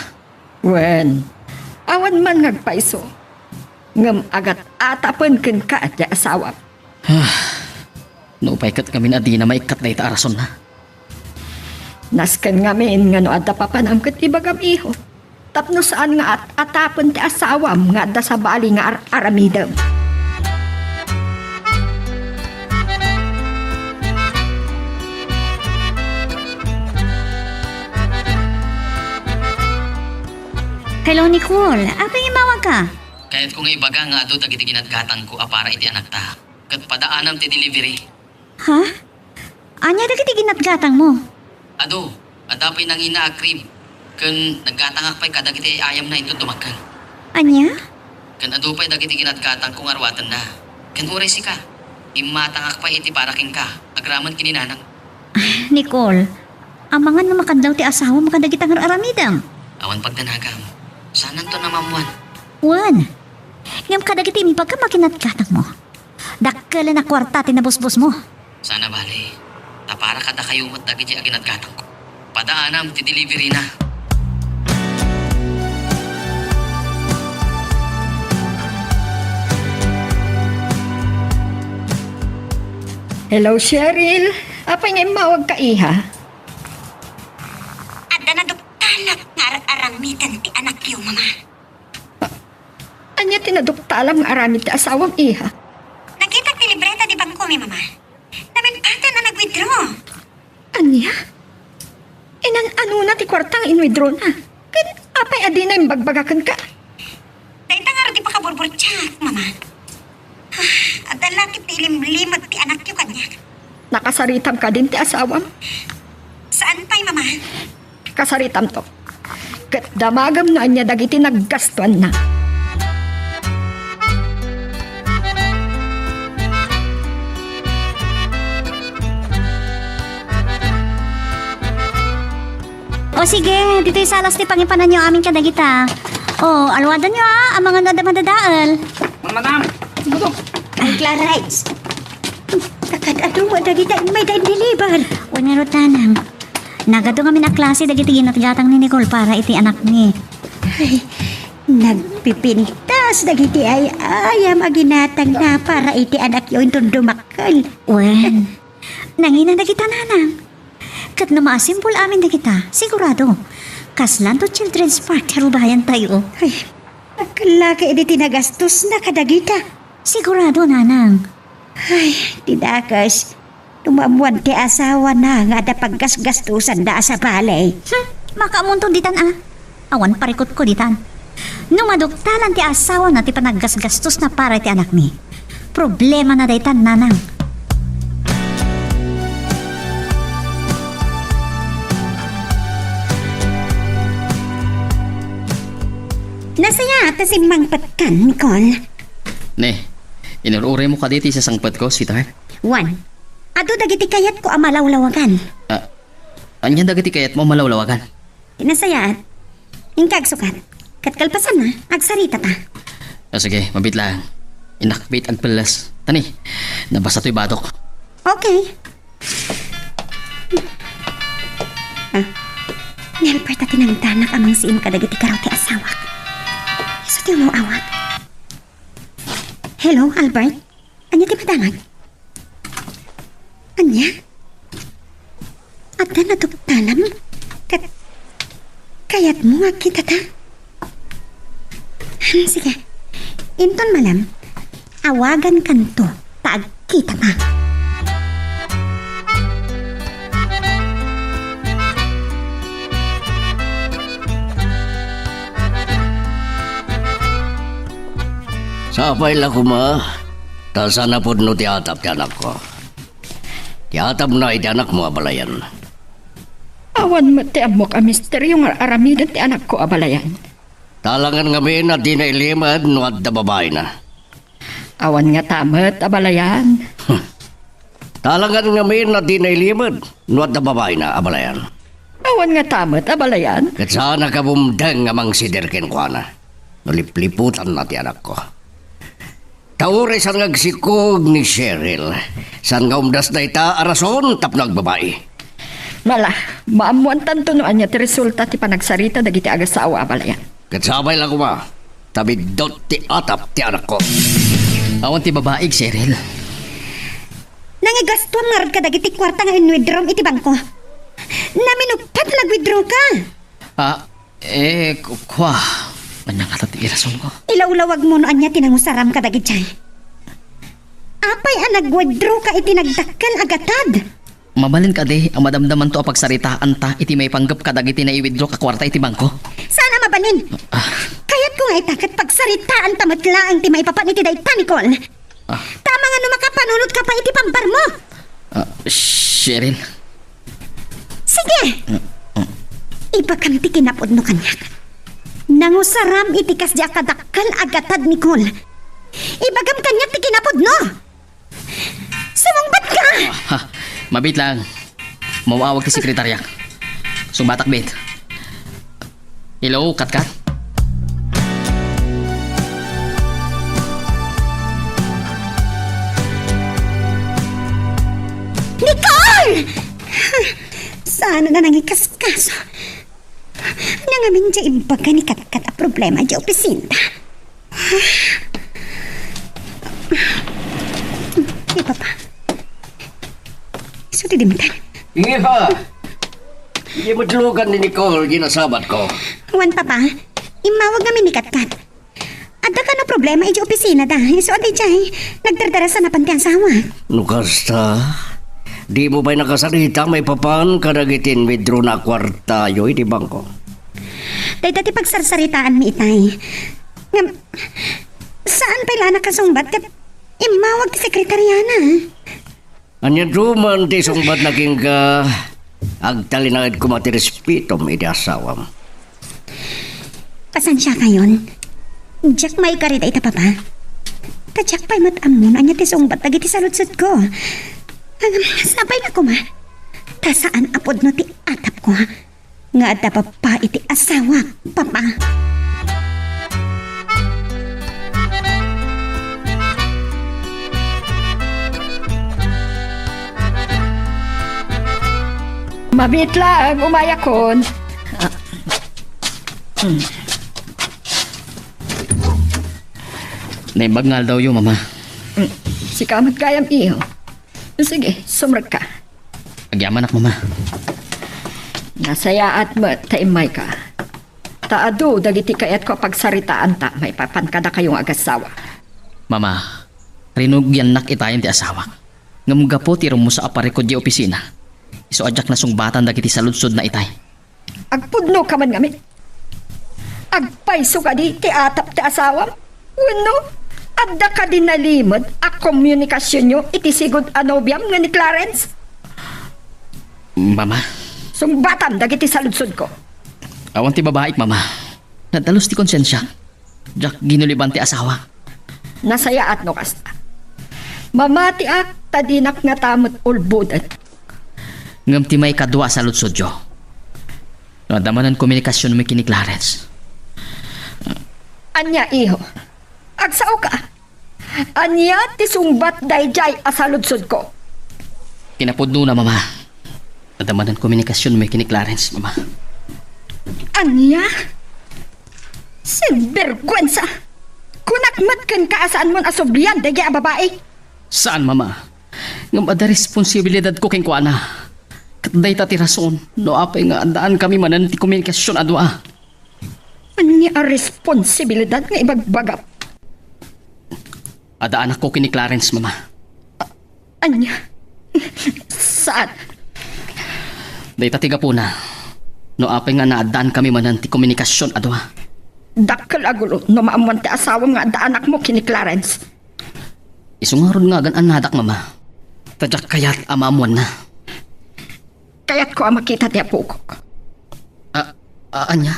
S2: Wen, awan man ngagpaiso. Ngam agat atapen ken ka at asawap.
S5: Naupay kat kami na di na maikat na ita arason na.
S2: Nasken ngamin nga no adda papanam ket ibagam iho. Tapno saan nga atapen ti asawam nga adda sa bali nga aramidam.
S3: Hello, Nicole. Apa yung mawag ka?
S5: Kahit kung ibaga nga ito, dagiti ginadgatan ko para iti anak ta. kat padaanam ti delivery.
S3: Ha? Anya dagiti ginatgatang mo?
S5: Ado, adapay nang ina-crib. Kan naggatangak pa'y kadagiti ayam na ito dumakan.
S3: Anya?
S5: Kan ado pa'y dagiti ginatgatang kung arwatan na. Kan uray si ka. Imatangak pa'y iti paraking ka. Agraman kininanang.
S3: Nicole, amangan na makadlaw ti asawa makadagitang aramidam.
S5: Awan pagdanagam. Sanan to na mamuan.
S3: Juan, ngam kadagiti mi pagka makinatgatang mo. Dakkel na kwarta tinabusbos mo.
S5: Sana bali. Tapara kada kayo mat dagiti aginatgatang ko. Padaanam ti delivery na.
S2: Hello, Cheryl. Apay nga mawag ka, iha?
S4: Adda na duktalak nga aramitan ti anak yo, mama.
S2: Anya tinaduktalam nga aramid ti asawang iha?
S4: Nakita ti libreta di bangko mi, mama. Namin pata na nag-withdraw.
S2: Anya? Inan-ano na ti kwartang inwithdraw na? Kan apay adi na yung bagbagakan ka?
S4: Dahil tangar di pa kaburbur-tsak, mama. Adda lakit ti limlimot ti anak yo kanya.
S2: Nakasaritam ka din ti asawam?
S4: Saan pa'y, mama?
S2: Kasaritam to. Kat damagam na anya dagiti naggastuan na.
S3: O sige, dito'y salas ti pangipanan nyo aming kadagita. O, alwadan nyo ang mga nadamadadaal.
S7: Madam,
S4: Ay, Clarice. Kakadado, dagita may daing deliver.
S3: O nga rotanang. Nagado kami na klase dagiti ginatgatang ni Nicole para iti anak ni.
S4: Ay, nagpipintas dagiti ay ayam aginatang na para iti anak yo intong dumakal.
S3: Wen, nangina dagita nanang. Kat na maasimpol amin dagita, sigurado. Kaslan to children's park harubayan tayo.
S4: Ay, nakalaki iti tinagastos na kadagita.
S3: Sigurado nanang.
S4: Ay, tidakas. Tumamuan ti asawa na nga da paggasgastusan da sa balay.
S3: Makamuntong ditan ah. Awan parikot ko ditan. Numaduktalan ti asawa na ti panaggasgastos na para ti anak ni. Problema na daytan nanang.
S4: Nasaya ata si Mang Patkan, Nicole.
S5: Ne, inururay mo ka diti sa sangpat ko, sweetheart.
S4: One, ado dagiti kayat ko amalawlawagan.
S5: Anya dagiti kayat mo malawlawagan.
S4: Nasaya, ingkag sukat. Katkalpasan na, agsarita ta.
S5: Sige, mabit lang. Inakbit ang pelas. Tani, nabasa to'y batok.
S4: Okay. Nelper ta tinangdanak amang siim kadagiti karaw ti asawak. Iso ti mo awat. Hello, Albert? Anya ti madangag? Anya? At na tuktalam? Kayat mo nga kita ta? Sige. Inton malam, awagan kanto, taag kita pa.
S6: Sapay lang ko ma. Tasa na po no tiatap ti anak ko. Tiatap na iti anak mo abalayan.
S2: Awan mo ti amok a misteryo nga aramidan ti anak ko abalayan.
S6: Talangan nga min at di na ilimad no at da babae na.
S2: Awan nga tamat abalayan.
S6: Talangan nga min at di na ilimad no at da babae na abalayan.
S2: Awan nga tamat abalayan.
S6: Kat sana kabumdang nga mang siderken ko na. Nalipliputan na ti anak ko. Taure san ngagsikog ni Cheryl. San nga umdas na ita arason tap nagbabae.
S2: Mala, maamuan tanto no anya ti resulta ti panagsarita dagiti agasawa abalayan.
S6: Kat sabay lang ko ma. Tabidot ti atap ti anak ko.
S5: Awan ti babaig, Cheryl.
S4: Nangigastuan nga rin ka dagiti kwarta nga in-withdraw iti bangko. Naminugpat nag-withdraw ka.
S5: Kwa. Manyang katat irason ko.
S4: Ilawlawag mo no anya tinangusaram ka dagiti. Apay nag-withdraw ka iti nagdakkel agatad.
S5: Mabalin ka de, ang madamdaman to a pagsaritaan ta, iti may panggap ka dagiti na i-withdraw ka kwarta iti bangko.
S4: Sana mabanin. Kayat ko nga itakat pagsaritaan tamatlaang ti may papan iti dayta, Nicole. Tama nga no makapanunod ka pa iti pambar mo.
S5: Cheryl,
S4: Sige. Ipakamti kinapod no kanyak. Nangusaram iti kasya kadakkel agatad Nicole. Ibagam kanyak ti kinapod no. Sumungbat ka.
S5: mabit lang. Mawawag ti sekretarya. Sumbatak bit. Hello, Katkat?
S4: Nicole! Sana na nangikaskas. Nangamin dya imbaga ni Katkat a problema dya opisinta. Di pa pa. So, didimitan.
S6: Iha! Hindi mo tulugan ni Nicole, ginasabat ko.
S4: Wan pa pa. Imawag namin ni Katkat. Ada ka no problema dya opisina da. So, aday dya nagdardarasan na panti ang sawa.
S6: Nukasta, di mo ba'y nakasalita may papan kadagitin withdraw na kwarta yoy di bangko?
S4: Day dati pagsarsaritaan mi itay. Ngam, saan pala nakasumbat kat imawag ti sekretaryana?
S6: Anya duman ti sungbat naging ka agtalinagad ko mati respeto may di asawam.
S4: Pasensya kayon. Jack may karita ita pa pa. Ta Jack pa'y matamon anya ti sungbat dagiti saludsud ko. Sabay na ko ma. Ta saan apod no ti atap ko. Nga adda pa iti asawa, papa.
S2: Mabit lang, umayakon.
S5: Naibagngal daw yung mama.
S2: Si kamat kayam iyo. Sige, sumrag ka.
S5: Agyaman ak mama.
S2: Nasayaat mo, taimay ka. Taado, dagiti kayat ko pagsaritaan ta, may papankada kayong agasawa.
S5: Mama, rinugyan nak itayan ti asawa. Ngamuga po tiro mo sa aparikod di opisina. Iso adyak na sungbatan dagiti saludsod na itay.
S2: Agpudno ka man ngamin. Agpaiso ka di, ti atap ti asawa. Wano, adda ka din nalimod, a komunikasyon nyo, iti sigod anobiam nga ni Clarence.
S5: Mama,
S2: Sungbatan, dagiti saludsod ko.
S5: awan ti babaik mama. Nadalos ti konsensya. Jak ginuliban ti asawa.
S2: Nasayaat no kasta. Mamati ak, tadinak nga tamot ulbudan.
S5: Ngam ti may kadwa sa lutsod yo. Nadamanan komunikasyon mo kini Clarence.
S2: Anya iho, agsao ka. Anya ti sungbat dayjay asaludsod ko.
S5: Kinapudno na mama. Nadamanan komunikasyon mo kini Clarence mama.
S2: Anya? Sinbergwensa. Kunakmat kan kaasaan mon asoblian dagi a babae.
S5: Saan mama? Ngam ada responsibilidad ko keng kuana. Katday ta ti rason. No apay nga andaan kami manan ti komunikasyon adwa.
S2: Anya a responsibilidad nga ibagbagap.
S5: Ada anak ko kini Clarence mama.
S2: Anya? Saan?
S5: Day ta tiga po na. No apay nga naadaan kami manan ti komunikasyon adwa.
S2: Dakkel agulo no maamuan ti asawa nga adda anak mo kini Clarence.
S5: Isungaron nga gan anadak mama. Tadyak kayat amamuan na.
S2: Kaya't ko ang makita ti apo ko.
S5: Anya?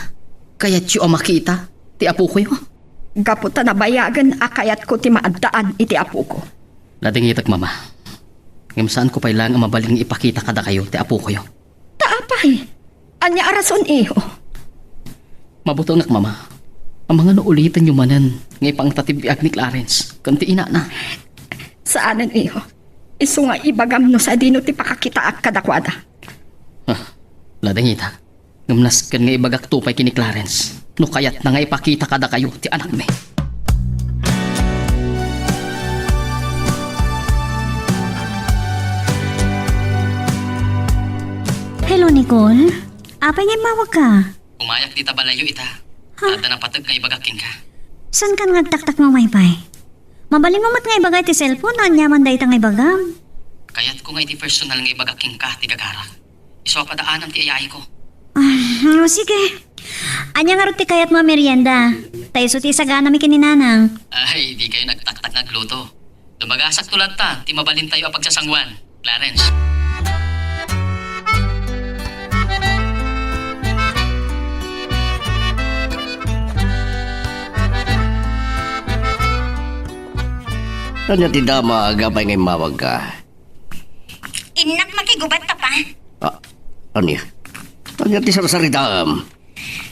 S5: Kayat yu ang makita? Ti apo ko yun?
S2: Gaputa na bayagan akayat ko ti maaddaan iti apo ko.
S5: Ladingitak mama. Ngam saan ko pailang ang mabaling ipakita kada kayo ti apo ko yun?
S2: Taapay. Anya arason iho.
S5: Mabuto nak mama. Ang mga naulitan yung manan nga ipang tatibiag ni Clarence. Kanti ina na.
S2: Saanan iho? Isu nga ibagam no sa dino ti pakakitaak kadakwada.
S5: Ladingita. Ngamnas kan nga ibagak tupay kini Clarence. No kayat na nga ipakita kada kayo ti anak me.
S3: Hello, Nicole? Apay nga mawag ka?
S5: Umayak di tabalayo ita. Tada ng patag nga ibagaking ka.
S3: San kan ngagtaktak mo maypay? Mabaling mo mat nga ibagay ti cellphone, anyaman dahi nga ibagam.
S5: Kayat ko nga iti personal nga ibagaking ka ti gagara. Iso padaanan ti ayay ko.
S3: Sige. Anya nga ti kayat mo merienda. Tayo so ti sagana mi kininanang.
S5: Ay, di kayo nagtaktak nga gluto. Lumagasak tulad ta, ti mabalin tayo ang pagsasangwan, Clarence.
S6: Kanya ti dama agapay ngay mawag ka.
S4: Inak makigubat pa pa.
S6: Anya? Kanya ti sarsaritam.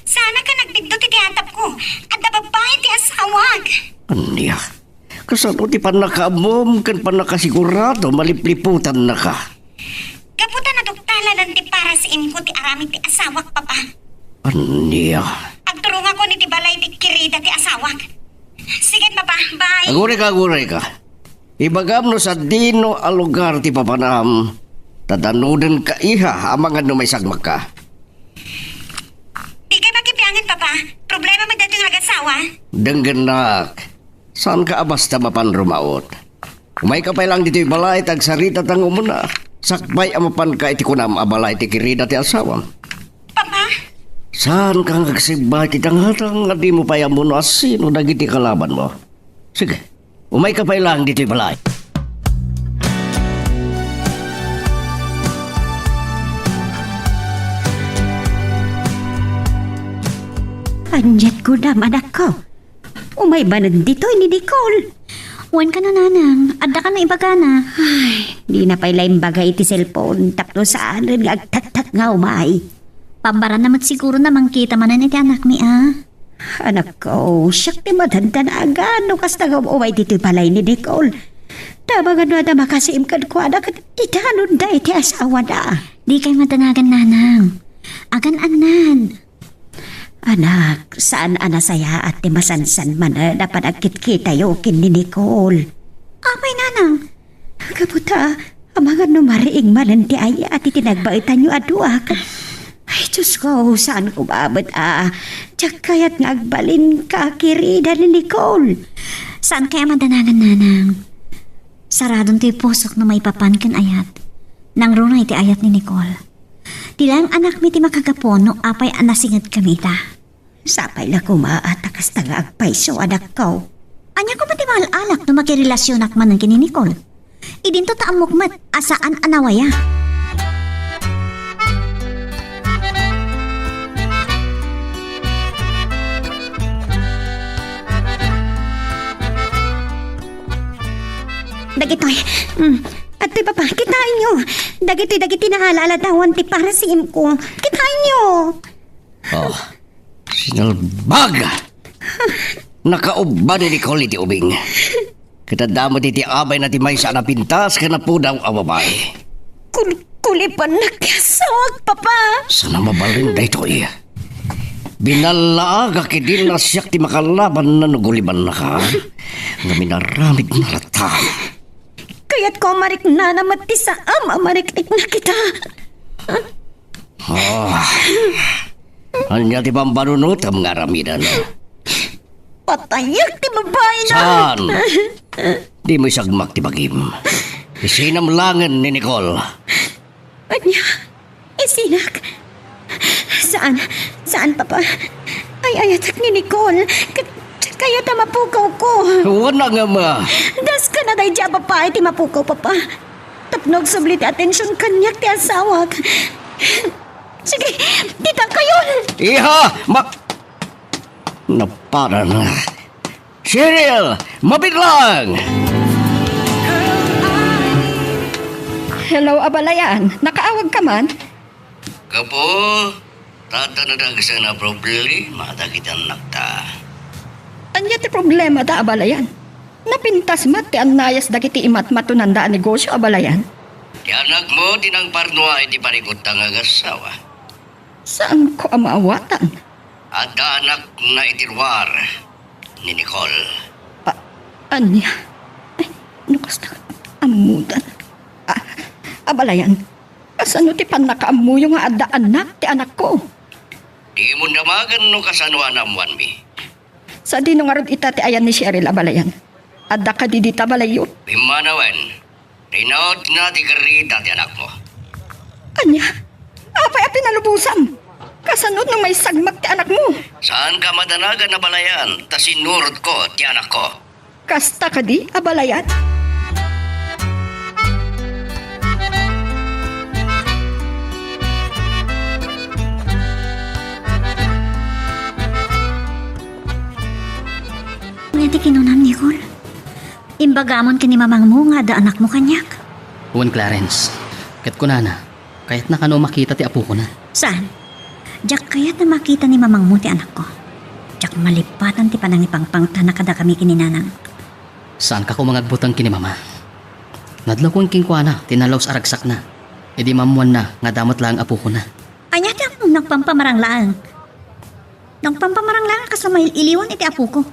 S4: Sana ka nagbigdo ti tihatap ko. At nababay ti asawag.
S6: Anya? Kasano ti panakaamom kan panakasigurado malipliputan na ka.
S4: Kaputan na duktala lang ti para sa imko ti aramid ti asawag pa pa.
S6: Anya?
S4: Agturong ako ni ti balay ti kirida ti asawag. Sige pa pa, bye.
S6: Aguray ka. Ibagam no sa dino a lugar ti papanam. Tadanudan ka iha amang ano may sagmak ka.
S4: Di kay makipiangin pa pa. Problema mo dati ng nag-asawa.
S6: Denggenak. Saan ka basta mapan rumaot? Umay ka pa lang dito'y balay tagsarita tang umuna. Sakbay amapan ka iti kunam abalay ti kirida ti asawam.
S4: Papa?
S6: Saan ka nagsibay ti tanghatang nga di mo payamuno asino dagiti kalaban mo? Sige, umay ka pa lang dito'y balay.
S4: Anyat ko naman ako. Umay ba nandito ni Nicole?
S3: Wan ka na, nanang. Adda ka na ibaga na.
S4: Di na pala imbaga iti cellphone. Tapno saan nga agtat-tat nga umay.
S3: Pambara naman siguro na mangkita manan iti anak mi, ah.
S4: Anak ko, siyak ti madanda na agano kas umay dito palay ni Nicole. Tabangan mo na makasiim ka ko anak at itanon da iti asawa na.
S3: Di kay matanagan, nanang. Agan-anan.
S4: Anak, saan anasaya at ti masansan man na panagkit-kita yokin ni Nicole?
S3: Apay, nanang.
S4: Kaputa, amangan no mariing manan ti ay at itinagbaitan nyo aduak. Ay, Diyos ko, saan ko babad Tsak kaya't nga agbalin ka kirida ni Nicole.
S3: Saan kaya madanagan, nanang? Saradon ti pusok na may papankan ayat. Nang runay ti ayat ni Nicole. Tilang anak mi ti makagapon no apay anasingad kami ta.
S4: Sapay la kumaatakas na nga agpaiso anak ko.
S3: Anya ko pati mahal alak no makirelasyon akman ng kini Nicole. Idinto ta amukmat asaan anawaya.
S4: Dagitoy, at ti papa, kitain nyo. Dagiti na halalatawan ti para si Imko. Kitain nyo.
S6: Oh, sinalbag! Nakauban ni Nicole iti ubing. Kitadamo ti abay na ti may sana pintas ka na po daw awabay.
S4: Kulipan na kasawag, papa.
S6: Sana mabalin da ito iya. Binalaaga kidil na siyak ti makalaban na naguliban na ka. Nga minaramid na rata.
S4: Kaya't ko marik na naman ti sa marik na kita.
S6: Anya ti pambanunot ang nga ramidan.
S4: Patayak ti babae na.
S6: Saan? Di mo isagmak ti bagim. Isinamlangan ni Nicole.
S4: Anya, isinak. Saan papa? Ay ayatak ni Nicole. Kaya ta mapukaw ko.
S6: Wala nga ma.
S4: Das ka na day dya papa, iti mapukaw papa. Tapnog subli ti atensyon kanyak ti asawag. Sige, tita kayo.
S6: Iha! Napara na. Cheryl! Mabiglang!
S2: Hello, Abalayan. Nakaawag ka man?
S6: Kapo, tatanadag sa na problema dakitan nakta.
S2: Anya ti problema da, Abalayan? Napintas mat ti anayas dagiti imat matunanda a negosyo, Abalayan.
S6: Ti anak mo, tinang parnoa, iti parikot ang agasawa.
S2: Saan ko ang maawatan?
S6: At anak na itirwar ni Nicole.
S2: Anya? Ay, nukas na amudan. Abalayan, kasano ti panakaamuyo nga adda anak ti anak ko?
S6: Di mo namagan no kasano anamwan mi.
S2: Sa di nung arod ita ti ayan ni Cheryl, Abalayan. Adda ka di dita balayo.
S6: Pimanawan, rinaot na ti karita ti anak mo.
S2: Anya? Apay a pinalubusan. Kasanod nung may sagmak ti anak mo.
S6: Saan ka madanagan na balayan, ta sinurod ko ti anak ko.
S2: Kasta ka di, Abalayan?
S3: ti kinunam, Nicole. Imbagamon kini mamang mo nga da anak mo kanyak.
S5: Juan Clarence, kat ko na, kahit na kano makita ti apo ko na.
S3: Saan? Diyak kaya't na makita ni mamang mo ti anak ko. Diyak malipatan ti panangipangpangta na kada kami kininanang.
S5: Saan ka ko mangagbutang kini mama? Nadlaw kong kingkwana, tinalaw sa aragsak na. E di mamuan na, nga damot lang apo ko na.
S3: Anya ti akong nagpampamarang lang. Nagpampamarang lang kasama iliwan iti apo ko.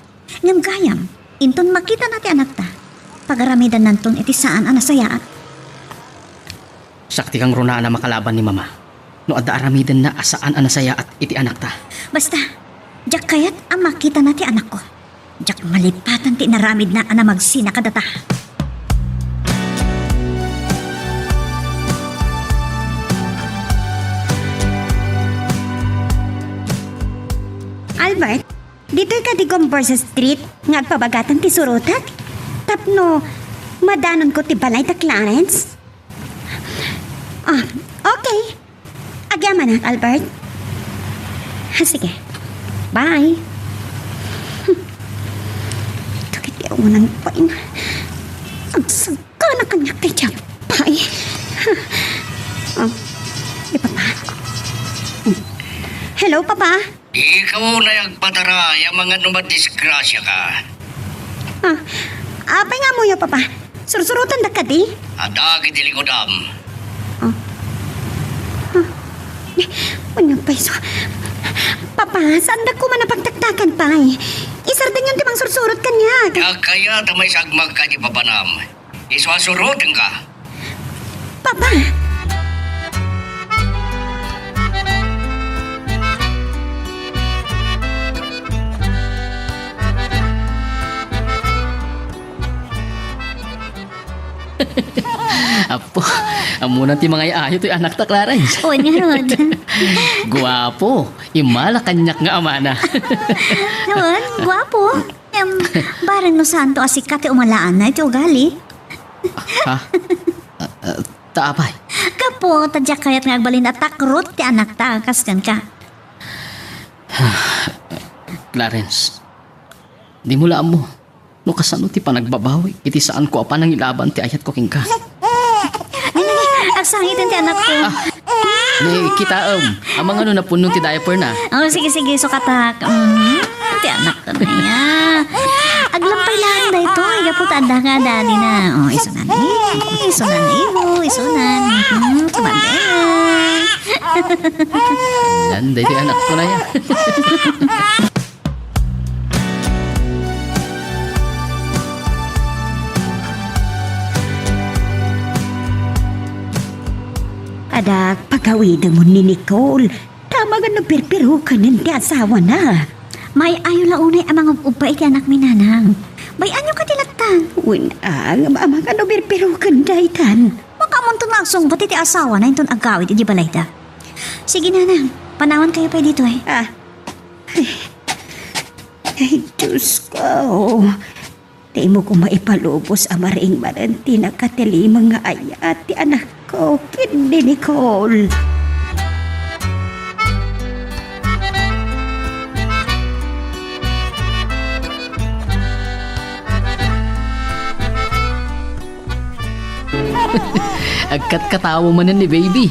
S3: Ngam gayam, inton makita na ti anak ta. Pagaramidan nanton iti saan anasayaan.
S5: Sakti kang runa na makalaban ni mama. No adda aramidan na asaan anasaya at iti anak ta.
S3: Basta, diyak kaya't ang makita na ti anak ko. Diyak malipatan ti naramid na ana magsina kadata.
S4: Albert, dito'y ka di gombor sa street nga agpabagatan ti surutat. Tapno, madanon ko ti balay ta Clarence. Ah, okay. Agyaman na, Albert. Sige. Bye. Ito kiti ako nang pain. Ang sagka na kanya kay Japay. Oh, di Papa. Hello, Papa.
S6: Ikaw na nagpatara, yung mga numadisgrasya ka.
S4: Apay nga mo yo, Papa. Sursurutan da ka di?
S6: Ada kitilikodam.
S4: Unyong paiso. Papa, saan da ko man napagtaktakan pa eh? Isardin yung timang sursurot kanya.
S6: Kaya tamay sagmag ka di papanam. Iswasurutin ka.
S4: Papa!
S5: Apo, amunan ti mga iayo to'y anak ta Clarence.
S3: O niya ron.
S5: Guwapo, imala kanyak nga ama na.
S3: Naman, gwapo. Baran no santo asikat ti umalaan na iti ugali.
S5: Ha? Taapay.
S3: Kapo, tadyak kaya't nga agbalin at takrot ti anak ta. Kaskan ka.
S5: Clarence, di mo laan mo. No kasano ti panagbabawi, iti saan ko apan ang ilaban ti ayat ko king ka.
S3: Agsangitin ti anak ko.
S5: Ni kita ang mga na punong ti diaper na.
S3: Oh, sige, sukatak. Ti anak ko na ya. Aglampay lang da ito. Igapot anda nga dali na. Oh, isunan isunan. Tumande.
S5: Landay ti anak ko na yan.
S4: Adak, pagawid mo ni Nicole. Tama nga nagpirpiro ka ti asawa na.
S3: May ayo launay ang mga upay iti anak minanang. Bayan nyo ka tilagtang.
S4: Unang, ama nga nagpirpiro ka daytan.
S3: Makamon to nagsong ba't iti asawa na inton agawid iti balay da. Sige nanang, panawan kayo pa dito eh.
S4: Ay, Diyos ko. Di mo ko maipalubos ang maring maranti na katilimang nga ayat ti anak ko, kindi Nicole.
S5: Agkat katawa man ni baby.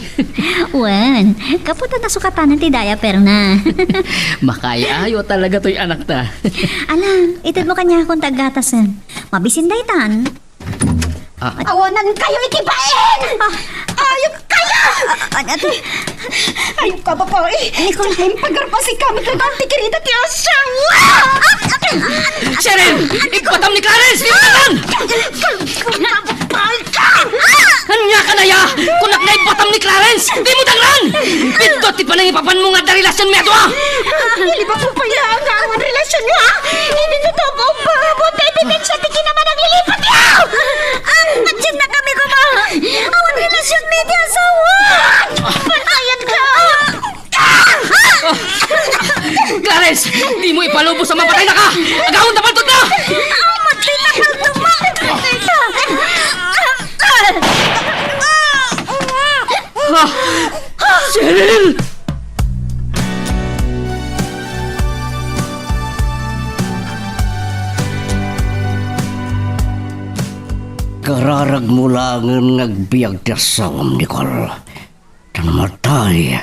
S3: Wan, kaputa na sukatan ti diaper na.
S5: Makaya ayo talaga to'y anak ta.
S3: Alam, itid mo kanya akong taggatasan. Mabisin daytan.
S4: Awanan kayo ikibain! Ayok kayo!
S3: Ate,
S4: Ayok ka ba pa eh? Nicole, ay pagkarpasi kami ka ganti kirita ti asawa!
S5: Cheryl! Ippatam ni Clarence! Ippatam! Hanya ka na ya! Kunak na ippatam ni Clarence! Di mo dangran! Pito ti panang ipapan mo nga da relasyon mo ito
S4: Hindi ba po pala ang relasyon niya? Hindi na ito po ba? Buti din sa tiki naman ang lilipat niya!
S3: matsin na kami ko ba? Awan relasyon may di asawa. Panayan ka.
S5: Clarence! Di mo ipalubos sa mapatay na ka! Agawon na paltot na!
S3: Matsin na
S5: Cheryl!
S6: kararag mo lang ngagbiyag dasam, Nicole. Tanamatay,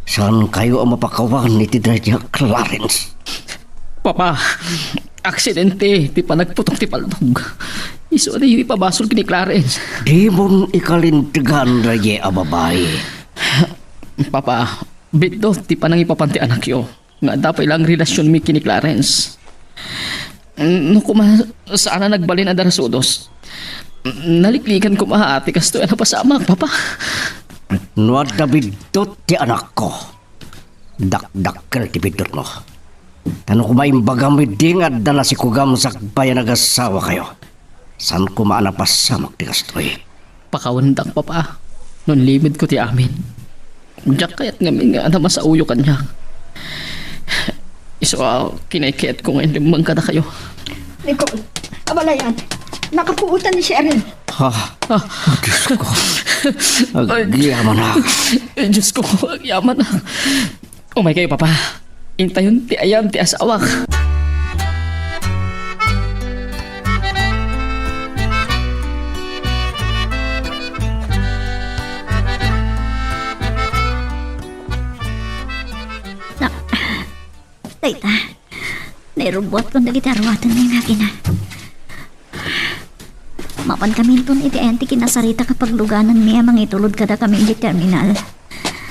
S6: saan kayo ang mapakawan ni Tidradya Clarence?
S5: Papa, aksidente, ti pa nagputok ti palnog. Iso na yung ipabasol ki ni Clarence.
S6: Di mo ikalintigan raye a babae.
S5: Papa, bito, ti pa nang ipapanti anak yo. Nga dapay lang relasyon mi ki ni Clarence. No kuma, saan na nagbalin ang darasudos? Naliklikan ko mahaati kasto na pasamak, Papa.
S6: Nuad na bidot ti anak ko. Dakdakkel ti bidot mo. Ano ko maimbaga mi dingad na si Kugam sakbayan nag-asawa kayo. San ko maanapasamak ti kastoy?
S5: Pakawandak, Papa. Nun limit ko ti amin. Diyak kaya't ngamin nga na masauyo kanya. Iso, kinaikit ko ngayon limang kada kayo.
S2: Nicole, abalayan. Nakapuutan ni Cheryl.
S6: Ha? Diyos ko. Agyaman na.
S5: Diyos ko, yaman na. Umay kayo, Papa. Intayon ti ayam ti asawak.
S3: Tayta, nairubot kong nagitarwatan na yung makina. Mapan kami ito iti anti kinasarita kapag luganan niya mga itulod kada kami di terminal.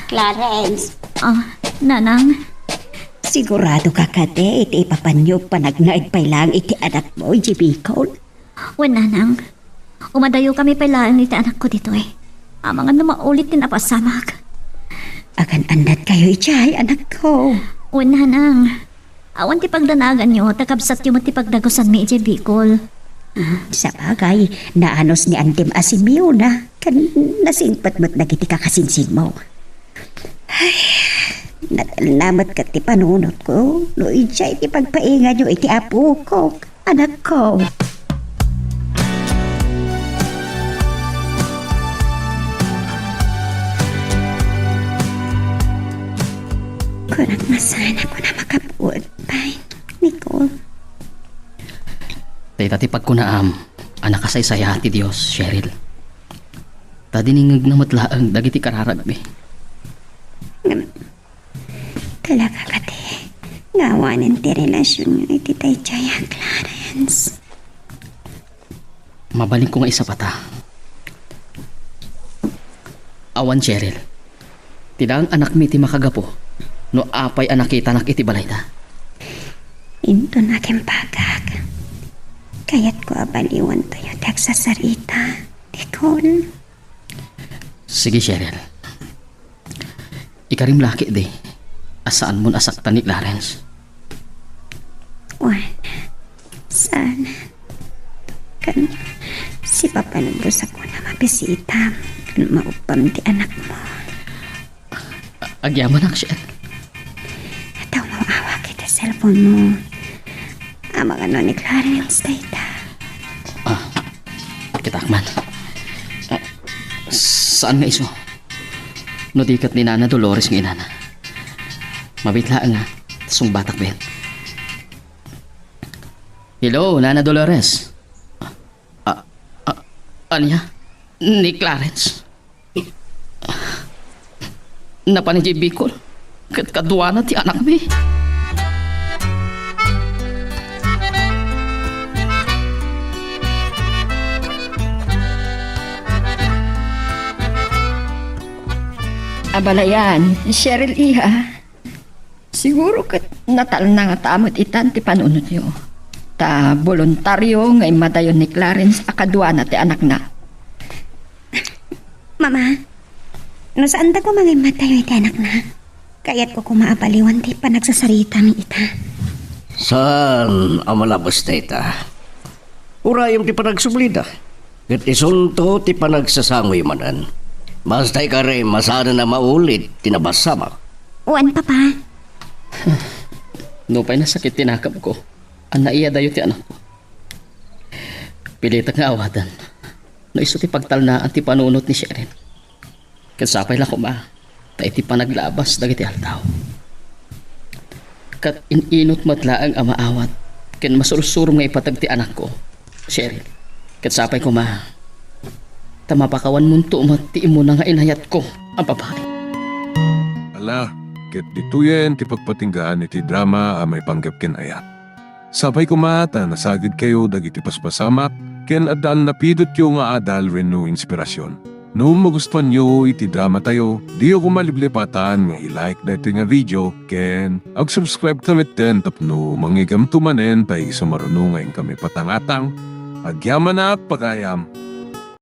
S4: Clarence,
S3: Nanang,
S4: sigurado ka kate iti ipapanyo panagnaid pa lang iti anak mo, J.B. Cole.
S3: wen nanang, umadayo kami pailaan iti anak ko dito eh. Mga na maulit din apasamak.
S4: Akan andat kayo ichay, anak ko.
S3: Wen nanang, awan ti pagdanagan nyo, takabsat yung ti pagdagusan mi iti Bicol.
S4: Sa bagay, naanos ni Antim Asimiu na kan nasingpat mo't nagiti kakasinsin mo. Ay, natalnamat ka ti panunot ko. No ichay ti pagpainga nyo iti apo ko, anak ko. Kunat masana ko na makapuot pa, Nicole.
S5: Tayta ti pagkunaam, anak kasaysaya ti Diyos, Cheryl. Tadiningag na matlaang dagiti kararagbi.
S4: Talaga kate, ngawanan ti relasyon nyo iti tay Jaya Clarence.
S5: Mabaling ko nga isa pata. Awan, Cheryl. Tidang anak mi ti makagapo, no apay anak itanak iti balay ta.
S4: Ito na kimpagag. Kaya't ko abaliwan tayo tagsasarita, Nicole.
S5: Sige, Cheryl. Ikarim laki di. Asaan mo asaktan ni Clarence?
S4: Juan, sana. Kan si Papa Nubos ako na mabisita. Kan maupam ti anak mo.
S5: Agyaman ak, Cheryl.
S4: Ataw mawawa kita cellphone mo. Amang ano ni Clarence, tayta.
S5: Kitakman. Saan nga iso? No dikat ni Nana Dolores ng inana. Mabitlaan nga. Tasong batak ben. Hello, Nana Dolores. Anya? Ni Clarence? Napan ni Bicol? Kaduana ti anak mi.
S2: Abalayan, Cheryl iha. Siguro kat natal na nga tamot itan ti panunod yo. Ta voluntaryo ngay madayon ni Clarence akadwa na ti anak na.
S4: Mama, no saan da ko mga matayo iti anak na? Kaya't ko kumaabaliwan ti panagsasarita ng ita.
S6: Saan ang malabas na ita? Urayong ti panagsublida. Kat isunto ti panagsasangoy manan. Basta'y ka rin masana na maulit tinabasama.
S4: Uwan, Papa.
S5: No pa'y nasakit tinakap ko. Ang naiya dayo ti anak ko. Pilitak nga awatan. No iso ti pagtalnaan ti panunot ni Cheryl. Kansapay lang ko ma. Ta iti panaglabas dagiti altaw. Kat ininot matlaang amaawat. Ken masursurum nga ipatag ti anak ko. Cheryl. Kansapay ko ma. Tamapakawan mo to mati mo na nga inayat ko ang babae.
S1: Ala, ket dituyen ti pagpatinggaan iti drama a may panggap ken ayat. Sabay kumata nasagid kayo dagiti paspasamak ken adal napidot yo nga adal wenno inspirasyon. No magustuhan nyo iti drama tayo, di ako maliblipatan nga i-like dati nga video ken ag-subscribe tamit ten tapno mangigam tumanen tay sumarunungan kami patangatang agyaman na pagayam.